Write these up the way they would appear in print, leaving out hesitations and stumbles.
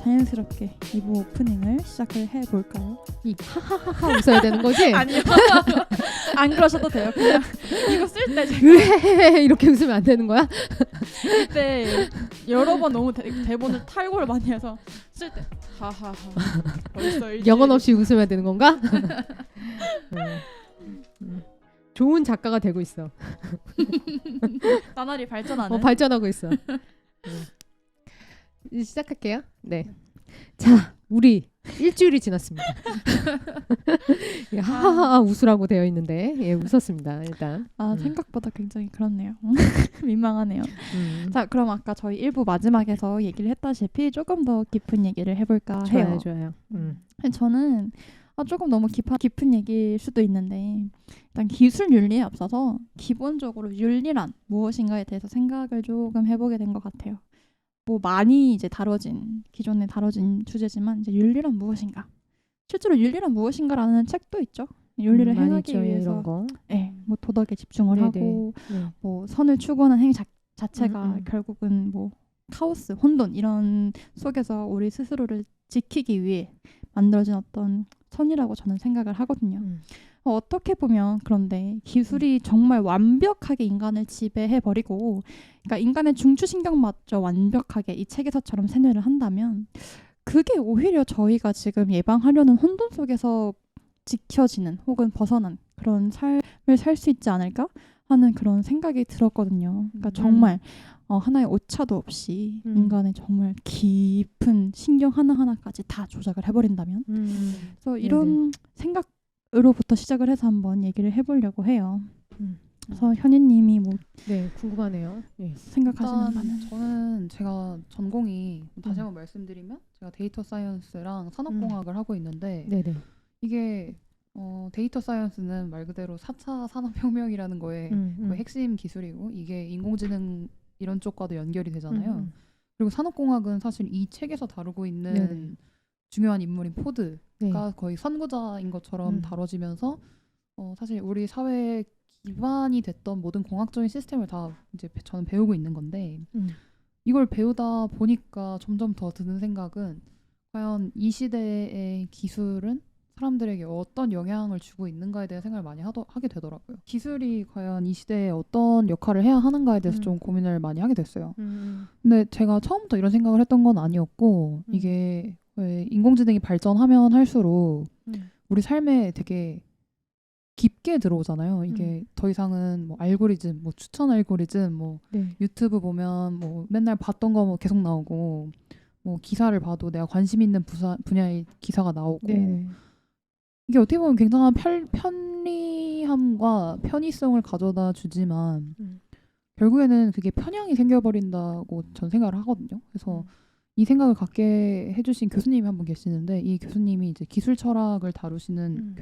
자연스럽게 2부 오프닝을 시작을 해볼까요? 이 하하하하 웃어야 되는 거지? 아니요. 안 그러셔도 돼요. 그냥 이거 쓸 때 제가 으헤헤헤 이렇게 웃으면 안 되는 거야? 그때 여러 번 너무 대본을 탈고를 많이 해서 쓸 때 하하하 벌써 영혼 없이 웃으면 되는 건가? 좋은 작가가 되고 있어. 나날이 발전하는 발전하고 있어. 이제 시작할게요. 네. 자, 우리 일주일이 지났습니다. 예, 하하하 웃으라고 되어 있는데 예, 웃었습니다. 일단. 생각보다 굉장히 그렇네요. 민망하네요. 자, 그럼 아까 저희 1부 마지막에서 얘기를 했다시피 조금 더 깊은 얘기를 해볼까 해요. 좋아요. 저는 조금 너무 깊은 얘기일 수도 있는데 일단 기술 윤리에 앞서서 기본적으로 윤리란 무엇인가에 대해서 생각을 조금 해보게 된 것 같아요. 뭐 많이 이제 기존에 다뤄진 주제지만 이제 윤리란 무엇인가? 실제로 윤리란 무엇인가라는 책도 있죠. 윤리를 행하기 위해서 이런 거. 뭐 도덕에 집중을 네네. 하고 뭐 선을 추구하는 행위 자체가 결국은 뭐 카오스, 혼돈 이런 속에서 우리 스스로를 지키기 위해 만들어진 어떤 선이라고 저는 생각을 하거든요. 어떻게 보면 그런데 기술이 정말 완벽하게 인간을 지배해버리고 그러니까 인간의 중추신경마저 완벽하게 이 책에서처럼 세뇌를 한다면 그게 오히려 저희가 지금 예방하려는 혼돈 속에서 지켜지는 혹은 벗어난 그런 삶을 살 수 있지 않을까 하는 그런 생각이 들었거든요. 그러니까 정말 하나의 오차도 없이 인간의 정말 깊은 신경 하나하나까지 다 조작을 해버린다면 그래서 이런 생각으로부터 시작을 해서 한번 얘기를 해보려고 해요. 그래서 현희님이 뭐 궁금하네요. 생각하시는 바는? 저는 제가 전공이 다시 한번 말씀드리면 제가 데이터 사이언스랑 산업공학을 하고 있는데 이게 데이터 사이언스는 말 그대로 4차 산업혁명이라는 거의 핵심 기술이고 이게 인공지능 이런 쪽과도 연결이 되잖아요. 그리고 산업공학은 사실 이 책에서 다루고 있는 중요한 인물인 포드가 거의 선구자인 것처럼 다뤄지면서 사실 우리 사회의 기반이 됐던 모든 공학적인 시스템을 다 이제 저는 배우고 있는 건데 이걸 배우다 보니까 점점 더 드는 생각은 과연 이 시대의 기술은 사람들에게 어떤 영향을 주고 있는가에 대한 생각을 많이 하게 되더라고요. 기술이 과연 이 시대에 어떤 역할을 해야 하는가에 대해서 좀 고민을 많이 하게 됐어요. 근데 제가 처음부터 이런 생각을 했던 건 아니었고 이게 왜 인공지능이 발전하면 할수록 우리 삶에 되게 깊게 들어오잖아요. 이게 더 이상은 뭐 알고리즘, 뭐 추천 알고리즘, 뭐 유튜브 보면 뭐 맨날 봤던 거 뭐 계속 나오고 뭐 기사를 봐도 내가 관심 있는 분야의 기사가 나오고 이게 어떻게 보면 굉장한 편리함과 편의성을 가져다 주지만 결국에는 그게 편향이 생겨버린다고 전 생각을 하거든요. 그래서 이 생각을 갖게 해주신 교수님이 한 분 계시는데 이 교수님이 이제 기술 철학을 다루시는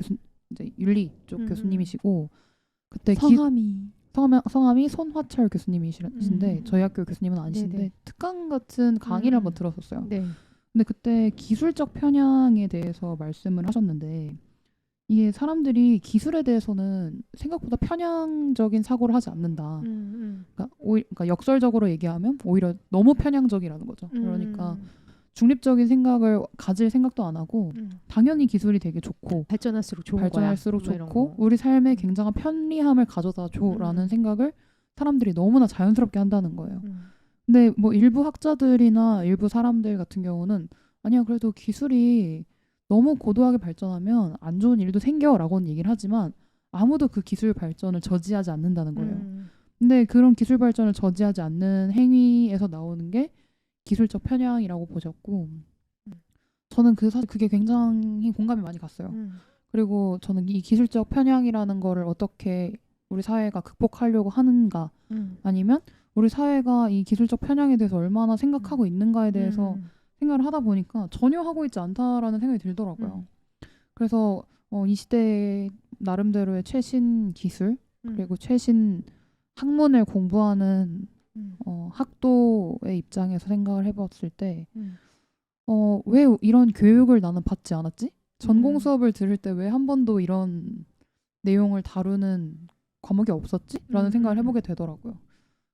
이제 윤리 쪽 교수님이시고 그때 성함이 손화철 교수님이신데 저희 학교 교수님은 아니신데 특강 같은 강의를 한번 들었었어요. 근데 그때 기술적 편향에 대해서 말씀을 하셨는데 이게 사람들이 기술에 대해서는 생각보다 편향적인 사고를 하지 않는다. 그러니까 역설적으로 얘기하면 오히려 너무 편향적이라는 거죠. 그러니까 중립적인 생각을 가질 생각도 안 하고 당연히 기술이 되게 좋고 발전할수록 좋고 우리 삶에 굉장한 편리함을 가져다 줘라는 생각을 사람들이 너무나 자연스럽게 한다는 거예요. 근데 뭐 일부 학자들이나 일부 사람들 같은 경우는 아니야 그래도 기술이 너무 고도하게 발전하면 안 좋은 일도 생겨라고는 얘기를 하지만 아무도 그 기술 발전을 저지하지 않는다는 거예요. 근데 그런 기술 발전을 저지하지 않는 행위에서 나오는 게 기술적 편향이라고 보셨고 저는 사실 그게 굉장히 공감이 많이 갔어요. 그리고 저는 이 기술적 편향이라는 거를 어떻게 우리 사회가 극복하려고 하는가 아니면 우리 사회가 이 기술적 편향에 대해서 얼마나 생각하고 있는가에 대해서 생각을 하다 보니까 전혀 하고 있지 않다라는 생각이 들더라고요. 그래서 이 시대의 나름대로의 최신 기술 그리고 최신 학문을 공부하는 학도의 입장에서 생각을 해봤을 때 왜 이런 교육을 나는 받지 않았지? 전공 수업을 들을 때 왜 한 번도 이런 내용을 다루는 과목이 없었지? 라는 생각을 해보게 되더라고요.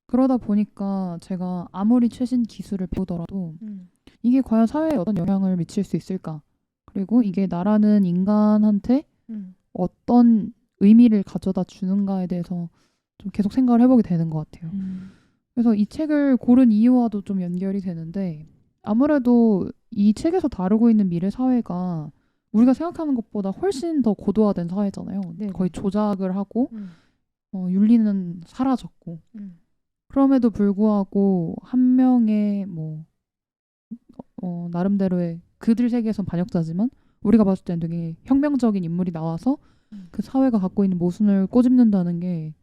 그러다 보니까 제가 아무리 최신 기술을 배우더라도 이게 과연 사회에 어떤 영향을 미칠 수 있을까? 그리고 이게 나라는 인간한테 어떤 의미를 가져다 주는가에 대해서 좀 계속 생각을 해보게 되는 것 같아요. 그래서 이 책을 고른 이유와도 좀 연결이 되는데 아무래도 이 책에서 다루고 있는 미래 사회가 우리가 생각하는 것보다 훨씬 더 고도화된 사회잖아요. 네네. 거의 조작을 하고 윤리는 사라졌고 그럼에도 불구하고 한 명의 뭐 나름대로의 그들 세계에선 반역자지만 우리가 봤을 때는 되게 혁명적인 인물이 나와서 그 사회가 갖고 있는 모순을 꼬집는다는 게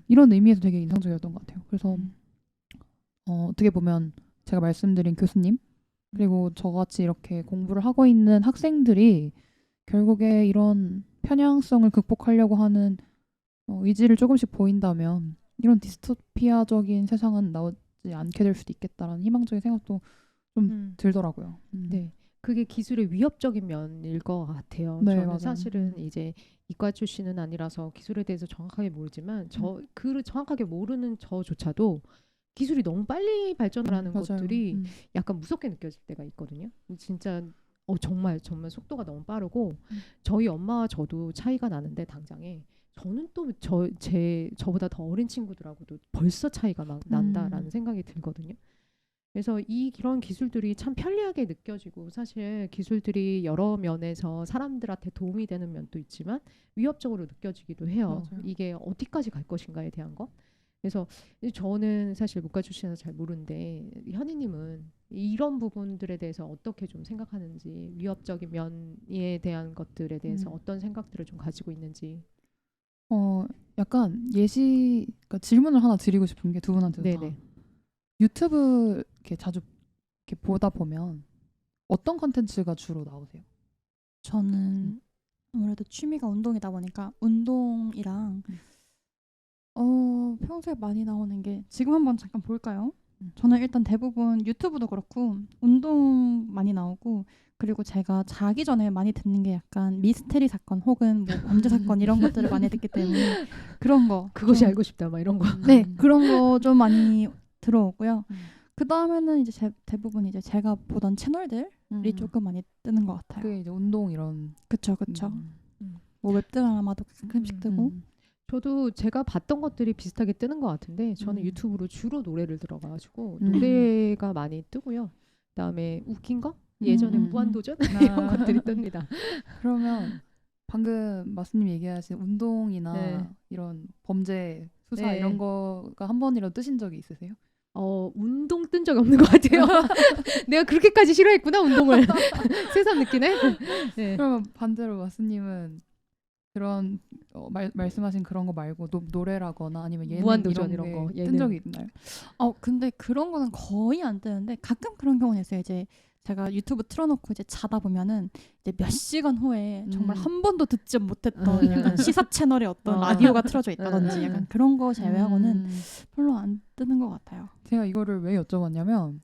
이런 의미에서 되게 인상적이었던 것 같아요. 그래서 어떻게 보면 제가 말씀드린 교수님 그리고 저같이 이렇게 공부를 하고 있는 학생들이 결국에 이런 편향성을 극복하려고 하는 의지를 조금씩 보인다면 이런 디스토피아적인 세상은 나오지 않게 될 수도 있겠다라는 희망적인 생각도 좀 들더라고요. 네, 그게 기술의 위협적인 면일 것 같아요. 네, 저는 맞아요. 사실은 이제 이과 출신은 아니라서 기술에 대해서 정확하게 모르지만 그 정확하게 모르는 저조차도 기술이 너무 빨리 발전하는 맞아요. 것들이 약간 무섭게 느껴질 때가 있거든요. 진짜 정말 속도가 너무 빠르고 저희 엄마와 저도 차이가 나는데 당장에 저는 또 저보다 더 어린 친구들하고도 벌써 차이가 막 난다라는 생각이 들거든요. 그래서 이런 기술들이 참 편리하게 느껴지고 사실 기술들이 여러 면에서 사람들한테 도움이 되는 면도 있지만 위협적으로 느껴지기도 해요. 맞아요. 이게 어디까지 갈 것인가에 대한 것. 그래서 저는 사실 문과 출신이라서 잘 모르는데 현희님은 이런 부분들에 대해서 어떻게 좀 생각하는지 위협적인 면에 대한 것들에 대해서 어떤 생각들을 좀 가지고 있는지. 약간 그러니까 질문을 하나 드리고 싶은 게 두 분한테도 다. 네네. 유튜브 이렇게 자주 이렇게 보다 보면 어떤 컨텐츠가 주로 나오세요? 저는 아무래도 취미가 운동이다 보니까 운동이랑 평소에 많이 나오는 게 지금 한번 잠깐 볼까요? 저는 일단 대부분 유튜브도 그렇고 운동 많이 나오고 그리고 제가 자기 전에 많이 듣는 게 약간 미스테리 사건 혹은 뭐 범죄 사건 이런 것들을 많이 듣기 때문에 그런 거 그것이 좀, 알고 싶다 막 이런 거. 네 그런 거 좀 많이 들어오고요. 그 다음에는 이제 대부분 이제 제가 보던 채널들이 조금 많이 뜨는 것 같아요. 그게 이제 운동 이런. 그쵸. 뭐 웹드라마도 가끔씩 뜨고. 저도 제가 봤던 것들이 비슷하게 뜨는 것 같은데 저는 유튜브로 주로 노래를 들어가지고 음. 노래가 많이 뜨고요. 그다음에 웃긴 거? 예전에 무한도전? 이런 것들이 뜹니다. 그러면 방금 마스님 얘기하신 운동이나 네. 이런 범죄 수사 네. 이런 거가 한 번이라도 뜨신 적이 있으세요? 운동 뜬 적이 없는 것 같아요. 내가 그렇게까지 싫어했구나 운동을. 새삼 느끼네. 네. 그러면 반대로 마스님은 그런 말씀하신 그런 거 말고 노래라거나 아니면 예능 무한도전 이런 이런 거, 게 뜬 예능. 적이 있나요? 근데 그런 거는 거의 안 뜨는데 가끔 그런 경우는 있어요. 이제 제가 유튜브 틀어놓고 이제 자다 보면은 이제 몇 시간 후에 정말 한 번도 듣지 못했던 약간 시사 채널의 어떤 라디오가 틀어져 있다든지 약간 그런 거 제외하고는 별로 안 뜨는 것 같아요. 제가 이거를 왜 여쭤봤냐면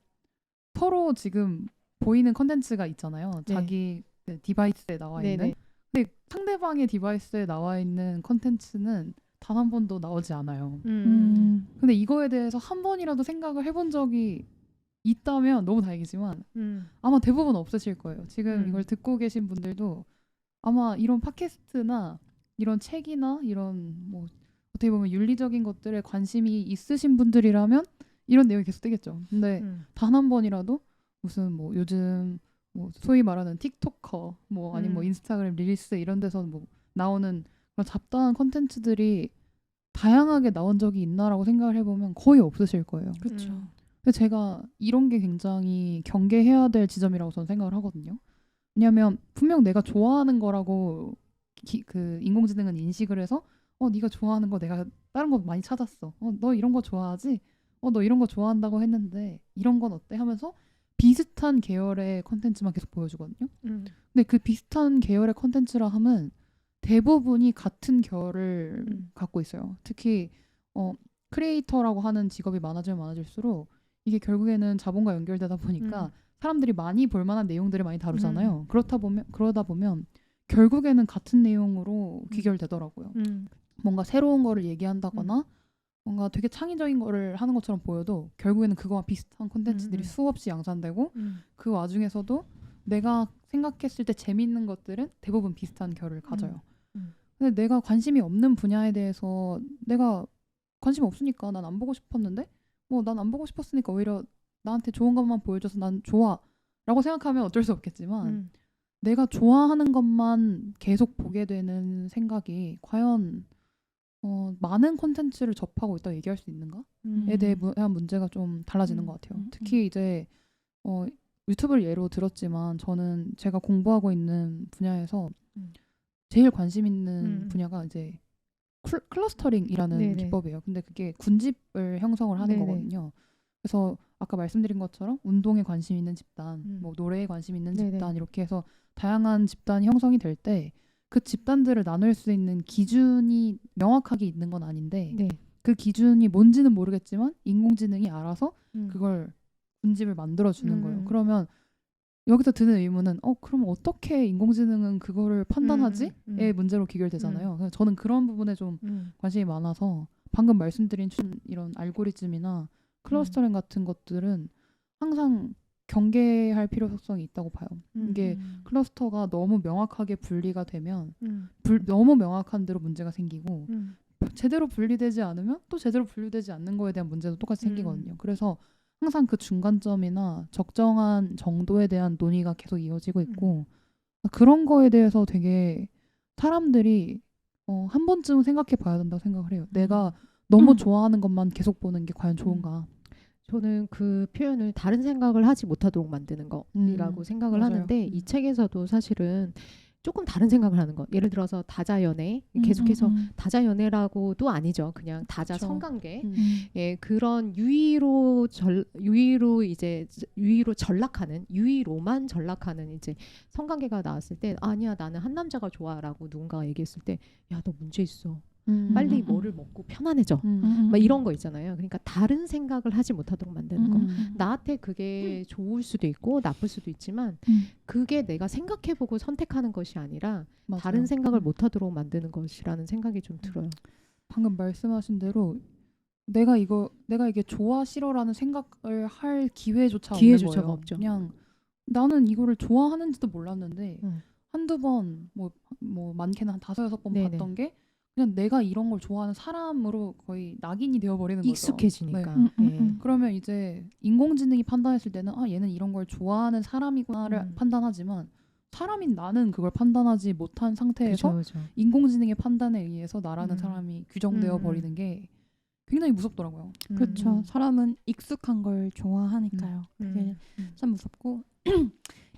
서로 지금 보이는 컨텐츠가 있잖아요. 네. 자기 디바이스에 나와 있는. 네네. 근데 상대방의 디바이스에 나와 있는 컨텐츠는 단 한 번도 나오지 않아요. 근데 이거에 대해서 한 번이라도 생각을 해본 적이 있다면 너무 다행이지만 아마 대부분 없으실 거예요. 지금 이걸 듣고 계신 분들도 아마 이런 팟캐스트나 이런 책이나 이런 뭐 어떻게 보면 윤리적인 것들에 관심이 있으신 분들이라면 이런 내용이 계속 뜨겠죠. 근데 단 한 번이라도 무슨 뭐 요즘 뭐 소위 말하는 틱토커 뭐 아니면 뭐 인스타그램 릴스 이런 데서 뭐 나오는 그런 잡다한 컨텐츠들이 다양하게 나온 적이 있나라고 생각을 해보면 거의 없으실 거예요. 그렇죠. 그래서 제가 이런 게 굉장히 경계해야 될 지점이라고 저는 생각을 하거든요. 왜냐하면 분명 내가 좋아하는 거라고 그 인공지능은 인식을 해서 네가 좋아하는 거 내가 다른 거 많이 찾았어. 너 이런 거 좋아하지? 너 이런 거 좋아한다고 했는데 이런 건 어때? 하면서 비슷한 계열의 컨텐츠만 계속 보여주거든요. 근데 그 비슷한 계열의 컨텐츠라 함은 대부분이 같은 결을 갖고 있어요. 특히 크리에이터라고 하는 직업이 많아지면 많아질수록 이게 결국에는 자본과 연결되다 보니까 사람들이 많이 볼 만한 내용들을 많이 다루잖아요. 그러다 보면 결국에는 같은 내용으로 귀결되더라고요. 뭔가 새로운 거를 얘기한다거나 뭔가 되게 창의적인 거를 하는 것처럼 보여도 결국에는 그거와 비슷한 콘텐츠들이 수없이 양산되고 그 와중에서도 내가 생각했을 때 재미있는 것들은 대부분 비슷한 결을 가져요. 근데 내가 관심이 없는 분야에 대해서 내가 관심이 없으니까 난 안 보고 싶었는데 뭐 난 안 보고 싶었으니까 오히려 나한테 좋은 것만 보여줘서 난 좋아 라고 생각하면 어쩔 수 없겠지만 내가 좋아하는 것만 계속 보게 되는 생각이 과연 많은 콘텐츠를 접하고 있다고 얘기할 수 있는가에 대한 문제가 좀 달라지는 것 같아요. 특히 이제 유튜브를 예로 들었지만 저는 제가 공부하고 있는 분야에서 제일 관심 있는 분야가 이제 클러스터링이라는 네네. 기법이에요. 근데 그게 군집을 형성을 하는 네네. 거거든요. 그래서 아까 말씀드린 것처럼 운동에 관심 있는 집단, 뭐 노래에 관심 있는 네네. 집단 이렇게 해서 다양한 집단이 형성이 될 때 그 집단들을 나눌 수 있는 기준이 명확하게 있는 건 아닌데 네. 그 기준이 뭔지는 모르겠지만 인공지능이 알아서 그걸 군집을 만들어 주는 거예요. 음. 그러면 여기서 드는 의문은 그럼 어떻게 인공지능은 그거를 판단하지? 의 문제로 귀결되잖아요. 그래서 저는 그런 부분에 좀 관심이 많아서 방금 말씀드린 이런 알고리즘이나 클러스터링 같은 것들은 항상 경계할 필요성이 있다고 봐요. 이게 클러스터가 너무 명확하게 분리가 되면 너무 명확한 대로 문제가 생기고 제대로 분리되지 않으면 또 제대로 분리되지 않는 거에 대한 문제도 똑같이 생기거든요. 그래서 항상 그 중간점이나 적정한 정도에 대한 논의가 계속 이어지고 있고 그런 거에 대해서 되게 사람들이 한 번쯤 생각해 봐야 된다고 생각을 해요. 내가 너무 좋아하는 것만 계속 보는 게 과연 좋은가. 저는 그 표현을 다른 생각을 하지 못하도록 만드는 거라고 생각을 맞아요. 하는데 이 책에서도 사실은 조금 다른 생각을 하는 거. 예를 들어서 다자연애 계속해서 다자연애라고도 아니죠. 그냥 다자 그쵸. 성관계. 예, 그런 유의로만 전락하는 이제 성관계가 나왔을 때 아니야 나는 한 남자가 좋아라고 누군가가 얘기했을 때 야 너 문제 있어. 빨리 뭐를 먹고 편안해져. 막 이런 거 있잖아요. 그러니까 다른 생각을 하지 못하도록 만드는 거. 나한테 그게 좋을 수도 있고 나쁠 수도 있지만 그게 내가 생각해보고 선택하는 것이 아니라 맞아요. 다른 생각을 못하도록 만드는 것이라는 생각이 좀 들어요. 방금 말씀하신 대로 내가 이게 좋아 싫어라는 생각을 할 기회조차 없는 기회조차가 거예요. 없죠. 그냥 나는 이거를 좋아하는지도 몰랐는데 한두 번 뭐 많게는 한 5-6번 네네. 봤던 게 그냥 내가 이런 걸 좋아하는 사람으로 거의 낙인이 되어버리는 거죠. 익숙해지니까. 네. 그러면 이제 인공지능이 판단했을 때는 얘는 이런 걸 좋아하는 사람이구나를 판단하지만 사람인 나는 그걸 판단하지 못한 상태에서 그죠. 인공지능의 판단에 의해서 나라는 사람이 규정되어 버리는 게 굉장히 무섭더라고요. 그렇죠. 사람은 익숙한 걸 좋아하니까요. 그게 참 무섭고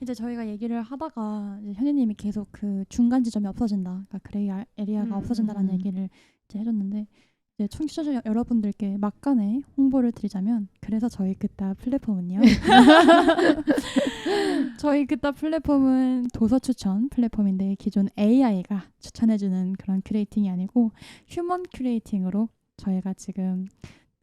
이제 저희가 얘기를 하다가 이제 현희님이 계속 그 중간 지점이 없어진다, 그러니까 그레이 에리아가 없어진다라는 얘기를 이제 해줬는데 이제 청취자 여러분들께 막간에 홍보를 드리자면 그래서 저희 그따 플랫폼은요. 저희 그따 플랫폼은 도서 추천 플랫폼인데 기존 AI가 추천해주는 그런 큐레이팅이 아니고 휴먼 큐레이팅으로 저희가 지금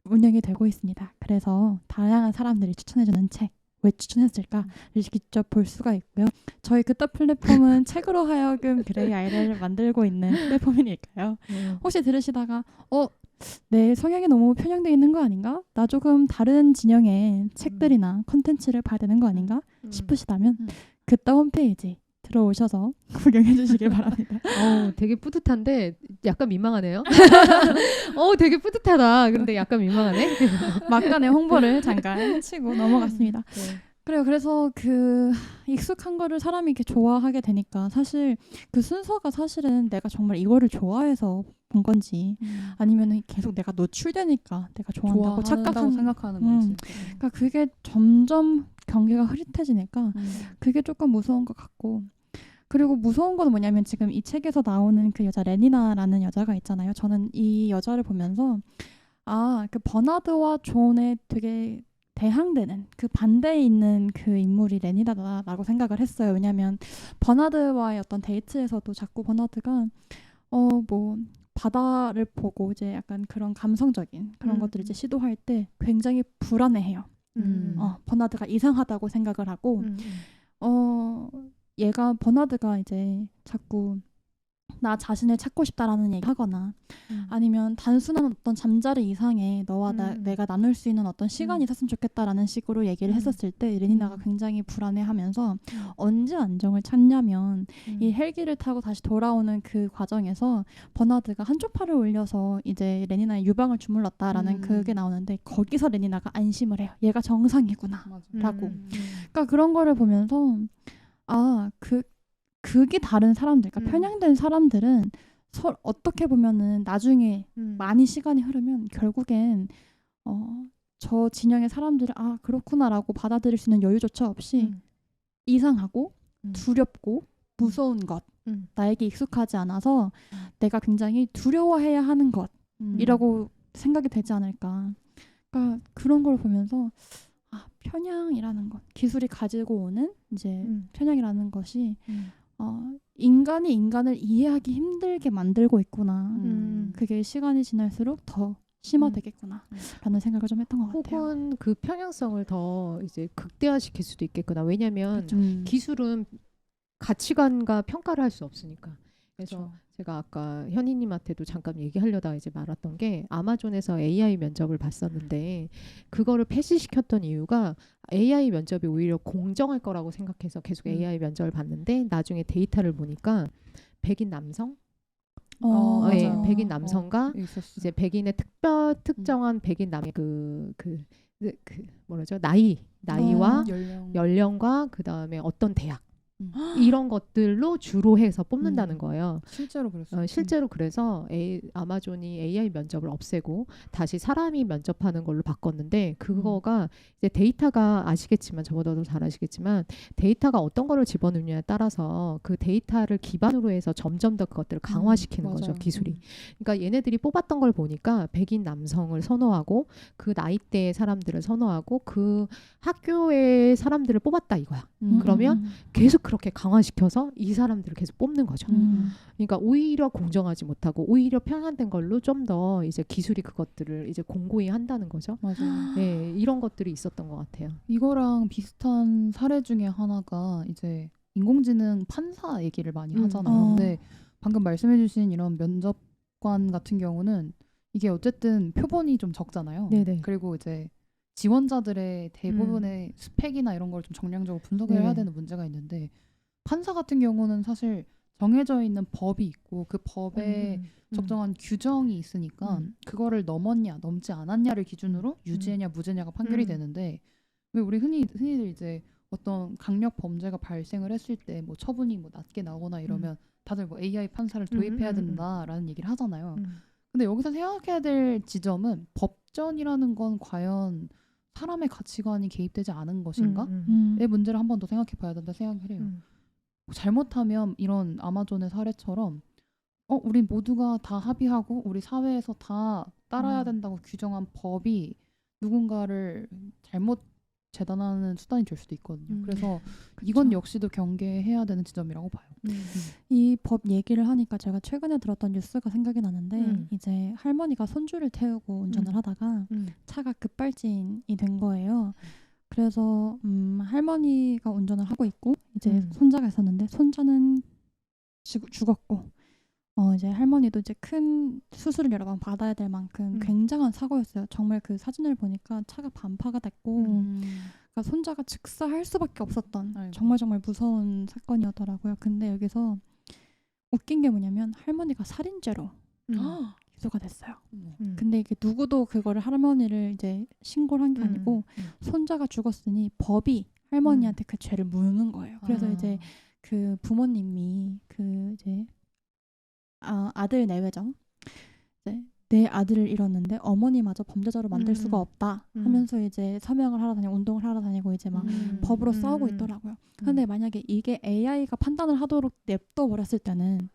운영이 되고 있습니다. 그래서 다양한 사람들이 추천해주는 책, 왜 추천했을까를 직접 볼 수가 있고요. 저희 그따 플랫폼은 책으로 하여금 그레이 아이를 만들고 있는 플랫폼이니까요. 혹시 들으시다가 내 성향이 너무 편향되어 있는 거 아닌가? 나 조금 다른 진영의 책들이나 컨텐츠를 봐야 되는 거 아닌가? 싶으시다면 그따 홈페이지 들어오셔서 구경해 주시길 바랍니다. 되게 뿌듯한데 약간 민망하네요. 되게 뿌듯하다. 근데 약간 민망하네. 막간의 홍보를 잠깐 치고 넘어갔습니다. 네. 그래요. 그래서 그 익숙한 거를 사람이 이렇게 좋아하게 되니까 사실 그 순서가 사실은 내가 정말 이거를 좋아해서 본 건지 아니면 계속 내가 노출되니까 내가 좋아한다고 착각하고 생각하는 건지. 그러니까 그게 점점 경계가 흐릿해지니까 그게 조금 무서운 것 같고, 그리고 무서운 건 뭐냐면 지금 이 책에서 나오는 그 여자 레니나라는 여자가 있잖아요. 저는 이 여자를 보면서 그 버나드와 존의 되게 대항되는 그 반대에 있는 그 인물이 레니나다라고 생각을 했어요. 왜냐하면 버나드와의 어떤 데이트에서도 자꾸 버나드가 뭐 바다를 보고 이제 약간 그런 감성적인 그런 것들을 이제 시도할 때 굉장히 불안해해요. 버나드가 이상하다고 생각을 하고 얘가 버나드가 이제 자꾸 나 자신을 찾고 싶다라는 얘기 하거나 아니면 단순한 어떤 잠자리 이상의 너와 내가 나눌 수 있는 어떤 시간이 있었으면 좋겠다라는 식으로 얘기를 했었을 때 레니나가 굉장히 불안해하면서 언제 안정을 찾냐면 이 헬기를 타고 다시 돌아오는 그 과정에서 버나드가 한쪽 팔을 올려서 이제 레니나의 유방을 주물렀다라는 그게 나오는데 거기서 레니나가 안심을 해요. 얘가 정상이구나 라고. 그러니까 그런 거를 보면서 극이 다른 사람들, 그러니까 편향된 사람들은 어떻게 보면은 나중에 많이 시간이 흐르면 결국엔 저 진영의 사람들을 그렇구나라고 받아들일 수 있는 여유조차 없이 이상하고 두렵고 무서운 것, 나에게 익숙하지 않아서 내가 굉장히 두려워해야 하는 것이라고 생각이 되지 않을까. 그러니까 그런 걸 보면서 편향이라는 것, 기술이 가지고 오는 이제 편향이라는 것이 인간이 인간을 이해하기 힘들게 만들고 있구나. 그게 시간이 지날수록 더 심화되겠구나 라는 생각을 좀 했던 것 같아요. 혹은 그 편향성을 더 이제 극대화시킬 수도 있겠구나. 왜냐하면 기술은 가치관과 평가를 할 수 없으니까. 그래서 그쵸. 제가 아까 현희님한테도 잠깐 얘기하려다가 이제 말았던 게 아마존에서 AI 면접을 봤었는데 그거를 폐지시켰던 이유가 AI 면접이 오히려 공정할 거라고 생각해서 계속 AI 면접을 봤는데 나중에 데이터를 보니까 백인 남성 네, 맞아요. 백인 남성과 있었어. 이제 백인의 특정한 백인 남의 그 뭐라죠? 나이와 연령과 그 다음에 어떤 대학 이런 것들로 주로 해서 뽑는다는 거예요. 실제로 그랬어요. 실제로 그래서 아마존이 AI 면접을 없애고 다시 사람이 면접하는 걸로 바꿨는데 그거가 이제 데이터가 아시겠지만 저보다도 잘 아시겠지만 데이터가 어떤 거를 집어넣느냐에 따라서 그 데이터를 기반으로 해서 점점 더 그것들을 강화시키는 거죠. 기술이. 그러니까 얘네들이 뽑았던 걸 보니까 백인 남성을 선호하고 그 나이대의 사람들을 선호하고 그 학교의 사람들을 뽑았다 이거야. 그러면 계속 그렇게 강화시켜서 이 사람들을 계속 뽑는 거죠. 그러니까 오히려 공정하지 못하고 오히려 편향된 걸로 좀 더 이제 기술이 그것들을 이제 공고히 한다는 거죠. 맞아요. 네, 이런 것들이 있었던 것 같아요. 이거랑 비슷한 사례 중에 하나가 이제 인공지능 판사 얘기를 많이 하잖아요. 근데 방금 말씀해주신 이런 면접관 같은 경우는 이게 어쨌든 표본이 좀 적잖아요. 네네. 그리고 이제 지원자들의 대부분의 스펙이나 이런 걸 좀 정량적으로 분석을 해야 되는 문제가 있는데 판사 같은 경우는 사실 정해져 있는 법이 있고 그 법에 적정한 규정이 있으니까 그거를 넘었냐 넘지 않았냐를 기준으로 유죄냐 무죄냐가 판결이 되는데 왜 우리 흔히들 이제 어떤 강력 범죄가 발생을 했을 때 뭐 처분이 뭐 낮게 나오거나 이러면 다들 뭐 AI 판사를 도입해야 된다라는 얘기를 하잖아요. 근데 여기서 생각해야 될 지점은 법전이라는 건 과연 사람의 가치관이 개입되지 않은 것인가의 문제를 한 번 더 생각해 봐야 된다 생각을 해요. 잘못하면 이런 아마존의 사례처럼 우리 모두가 다 합의하고 우리 사회에서 다 따라야 된다고 규정한 법이 누군가를 잘못 재단하는 수단이 될 수도 있거든요. 그래서 이건 역시도 경계해야 되는 지점이라고 봐요. 이 법 얘기를 하니까 제가 최근에 들었던 뉴스가 생각이 나는데 이제 할머니가 손주를 태우고 운전을 하다가 차가 급발진이 된 거예요. 그래서 할머니가 운전을 하고 있고 이제 손자가 있었는데 손자는 죽었고 이제 할머니도 이제 큰 수술을 여러 번 받아야 될 만큼 굉장한 사고였어요. 정말 그 사진을 보니까 차가 반파가 됐고 그러니까 손자가 즉사할 수밖에 없었던 정말 무서운 사건이었더라고요. 근데 여기서 웃긴 게 뭐냐면 할머니가 살인죄로 기소가 됐어요. 근데 이게 누구도 그거를 할머니를 이제 신고를 한 게 아니고 손자가 죽었으니 법이 할머니한테 그 죄를 묻는 거예요. 그래서 이제 그 부모님이 그 이제 아들 내외죠. 이제 내 아들을 잃었는데 어머니마저 범죄자로 만들 수가 없다 하면서 이제 서명을 하러 다니고 운동을 하러 다니고 이제 막 법으로 싸우고 있더라고요. 근데 만약에 이게 AI가 판단을 하도록 냅둬 버렸을 때는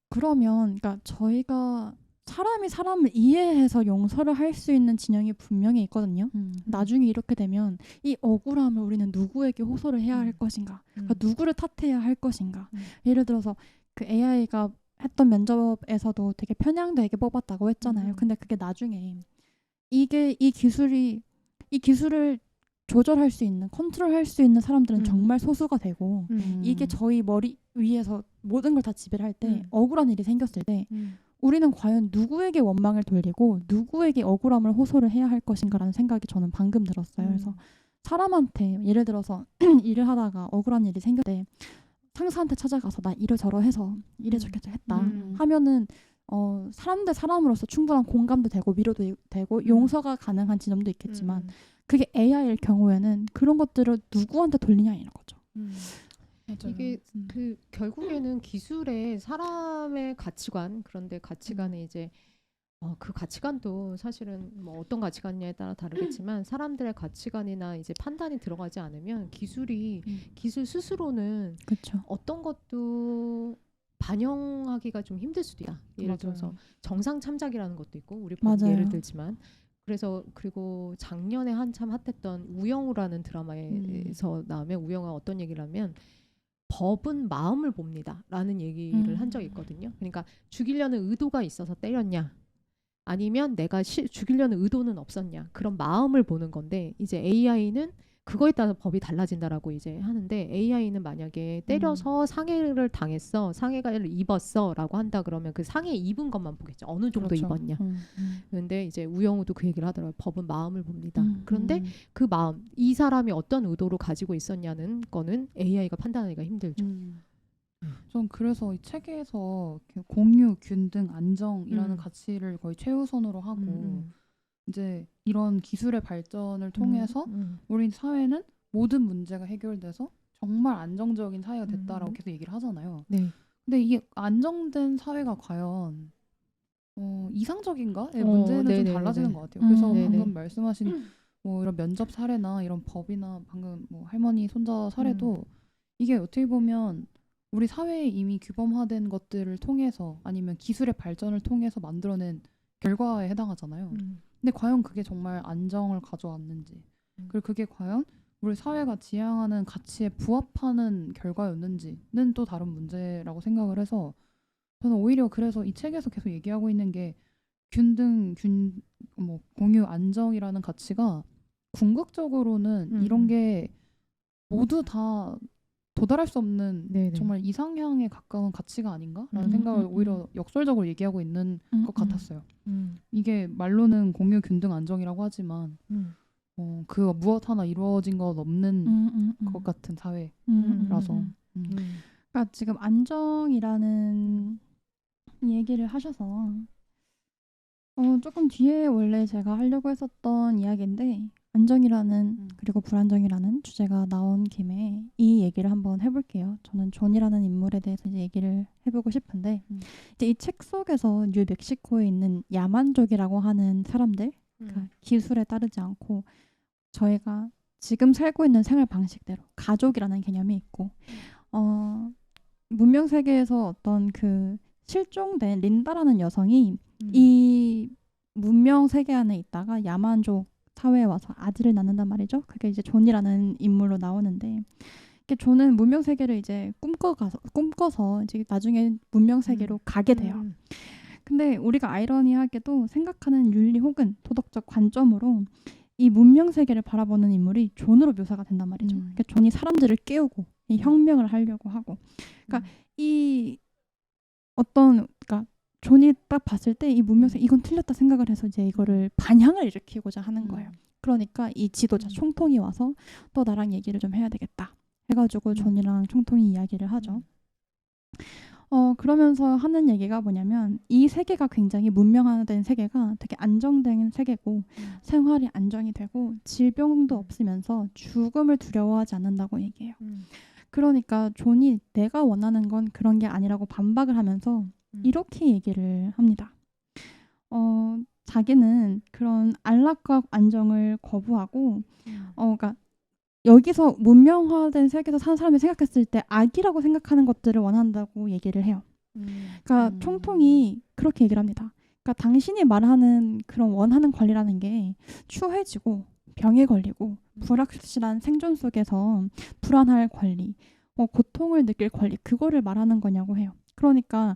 그러면 그러니까 저희가 사람이 사람을 이해해서 용서를 할 수 있는 진영이 분명히 있거든요. 나중에 이렇게 되면 이 억울함을 우리는 누구에게 호소를 해야 할 것인가? 그러니까 누구를 탓해야 할 것인가? 예를 들어서 그 AI가 했던 면접에서도 되게 편향되게 뽑았다고 했잖아요. 근데 그게 나중에 이 기술을 조절할 수 있는, 컨트롤할 수 있는 사람들은 정말 소수가 되고 이게 저희 머리 위에서 모든 걸 다 지배를 할 때 억울한 일이 생겼을 때 우리는 과연 누구에게 원망을 돌리고 누구에게 억울함을 호소를 해야 할 것인가라는 생각이 저는 방금 들었어요. 그래서 사람한테 예를 들어서 일을 하다가 억울한 일이 생겼을 때 상사한테 찾아가서 나 이러저러해서 이래저래 했다 하면은 사람 대 사람으로서 충분한 공감도 되고 위로도 되고 용서가 가능한 지점도 있겠지만 그게 AI일 경우에는 그런 것들을 누구한테 돌리냐 이런 거죠. 이게 그 결국에는 기술에 사람의 가치관, 그런데 가치관에 이제 그 가치관도 사실은 뭐 어떤 가치관이냐에 따라 다르겠지만 사람들의 가치관이나 이제 판단이 들어가지 않으면 기술 스스로는 그쵸. 어떤 것도 반영하기가 좀 힘들 수도 있다. 예를 들어서 정상 참작이라는 것도 있고 우리 예를 들지만 그래서 그리고 작년에 한참 핫했던 우영우라는 드라마에서 나오면 우영우가 어떤 얘기를 하면 법은 마음을 봅니다 라는 얘기를 한 적이 있거든요. 그러니까 죽이려는 의도가 있어서 때렸냐 아니면 내가 죽이려는 의도는 없었냐 그런 마음을 보는 건데 이제 AI는 그거에 따라 법이 달라진다라고 이제 하는데 AI는 만약에 때려서 상해를 당했어, 상해를 입었어라고 한다 그러면 그 상해 입은 것만 보겠죠. 어느 정도 그렇죠. 입었냐. 그런데 이제 우영우도 그 얘기를 하더라고요. 법은 마음을 봅니다. 그런데 그 마음, 이 사람이 어떤 의도로 가지고 있었냐는 거는 AI가 판단하기가 힘들죠. 전 그래서 이 책에서 공유, 균등, 안정이라는 가치를 거의 최우선으로 하고 이제 이런 기술의 발전을 통해서 우리 사회는 모든 문제가 해결돼서 정말 안정적인 사회가 됐다라고 계속 얘기를 하잖아요. 네. 근데 이게 안정된 사회가 과연 이상적인가의 문제는 좀 달라지는 것 같아요. 그래서 방금 말씀하신 뭐 이런 면접 사례나 이런 법이나 방금 뭐 할머니 손자 사례도 이게 어떻게 보면 우리 사회에 이미 규범화된 것들을 통해서 아니면 기술의 발전을 통해서 만들어낸 결과에 해당하잖아요. 근데 과연 그게 정말 안정을 가져왔는지 그리고 그게 과연 우리 사회가 지향하는 가치에 부합하는 결과였는지는 또 다른 문제라고 생각을 해서 저는 오히려 그래서 이 책에서 계속 얘기하고 있는 게 균등, 공유, 안정이라는 가치가 궁극적으로는 이런 게 모두 다 도달할 수 없는 정말 이상향에 가까운 가치가 아닌가라는 생각을 오히려 역설적으로 얘기하고 있는 것 같았어요. 이게 말로는 공유, 균등, 안정이라고 하지만 그 무엇 하나 이루어진 것 없는 것 같은 사회라서 그러니까 지금 안정이라는 얘기를 하셔서 조금 뒤에 원래 제가 하려고 했었던 이야기인데 안정이라는 그리고 불안정이라는 주제가 나온 김에 이 얘기를 한번 해볼게요. 저는 존이라는 인물에 대해서 이제 얘기를 해보고 싶은데 이제 이 책 속에서 뉴멕시코에 있는 야만족이라고 하는 사람들 그러니까 기술에 따르지 않고 저희가 지금 살고 있는 생활 방식대로 가족이라는 개념이 있고 문명 세계에서 어떤 그 실종된 린다라는 여성이 이 문명 세계 안에 있다가 야만족 사회에 와서 아들을 낳는단 말이죠. 그게 이제 존이라는 인물로 나오는데 존은 문명 세계를 이제 꿈꿔서 이제 나중에 문명 세계로 가게 돼요. 근데 우리가 아이러니하게도 생각하는 윤리 혹은 도덕적 관점으로 이 문명 세계를 바라보는 인물이 존으로 묘사가 된단 말이죠. 그러니까 존이 사람들을 깨우고 이 혁명을 하려고 하고, 그러니까 그러니까 존이 딱 봤을 때 이 문명 세계 이건 틀렸다 생각을 해서 이제 이거를 반향을 일으키고자 하는 거예요. 그러니까 이 지도자 총통이 와서 또 나랑 얘기를 좀 해야 되겠다 해가지고 존이랑 총통이 이야기를 하죠. 그러면서 하는 얘기가 뭐냐면 이 세계가 굉장히 문명화된 세계가 되게 안정된 세계고 생활이 안정이 되고 질병도 없으면서 죽음을 두려워하지 않는다고 얘기해요. 그러니까 존이 내가 원하는 건 그런 게 아니라고 반박을 하면서 이렇게 얘기를 합니다. 자기는 그런 안락과 안정을 거부하고 그러니까 여기서 문명화된 세계에서 사는 사람이 생각했을 때 악이라고 생각하는 것들을 원한다고 얘기를 해요. 그러니까 총통이 그렇게 얘기를 합니다. 그러니까 당신이 말하는 그런 원하는 권리라는 게 추해지고 병에 걸리고 불확실한 생존 속에서 불안할 권리, 고통을 느낄 권리 그거를 말하는 거냐고 해요. 그러니까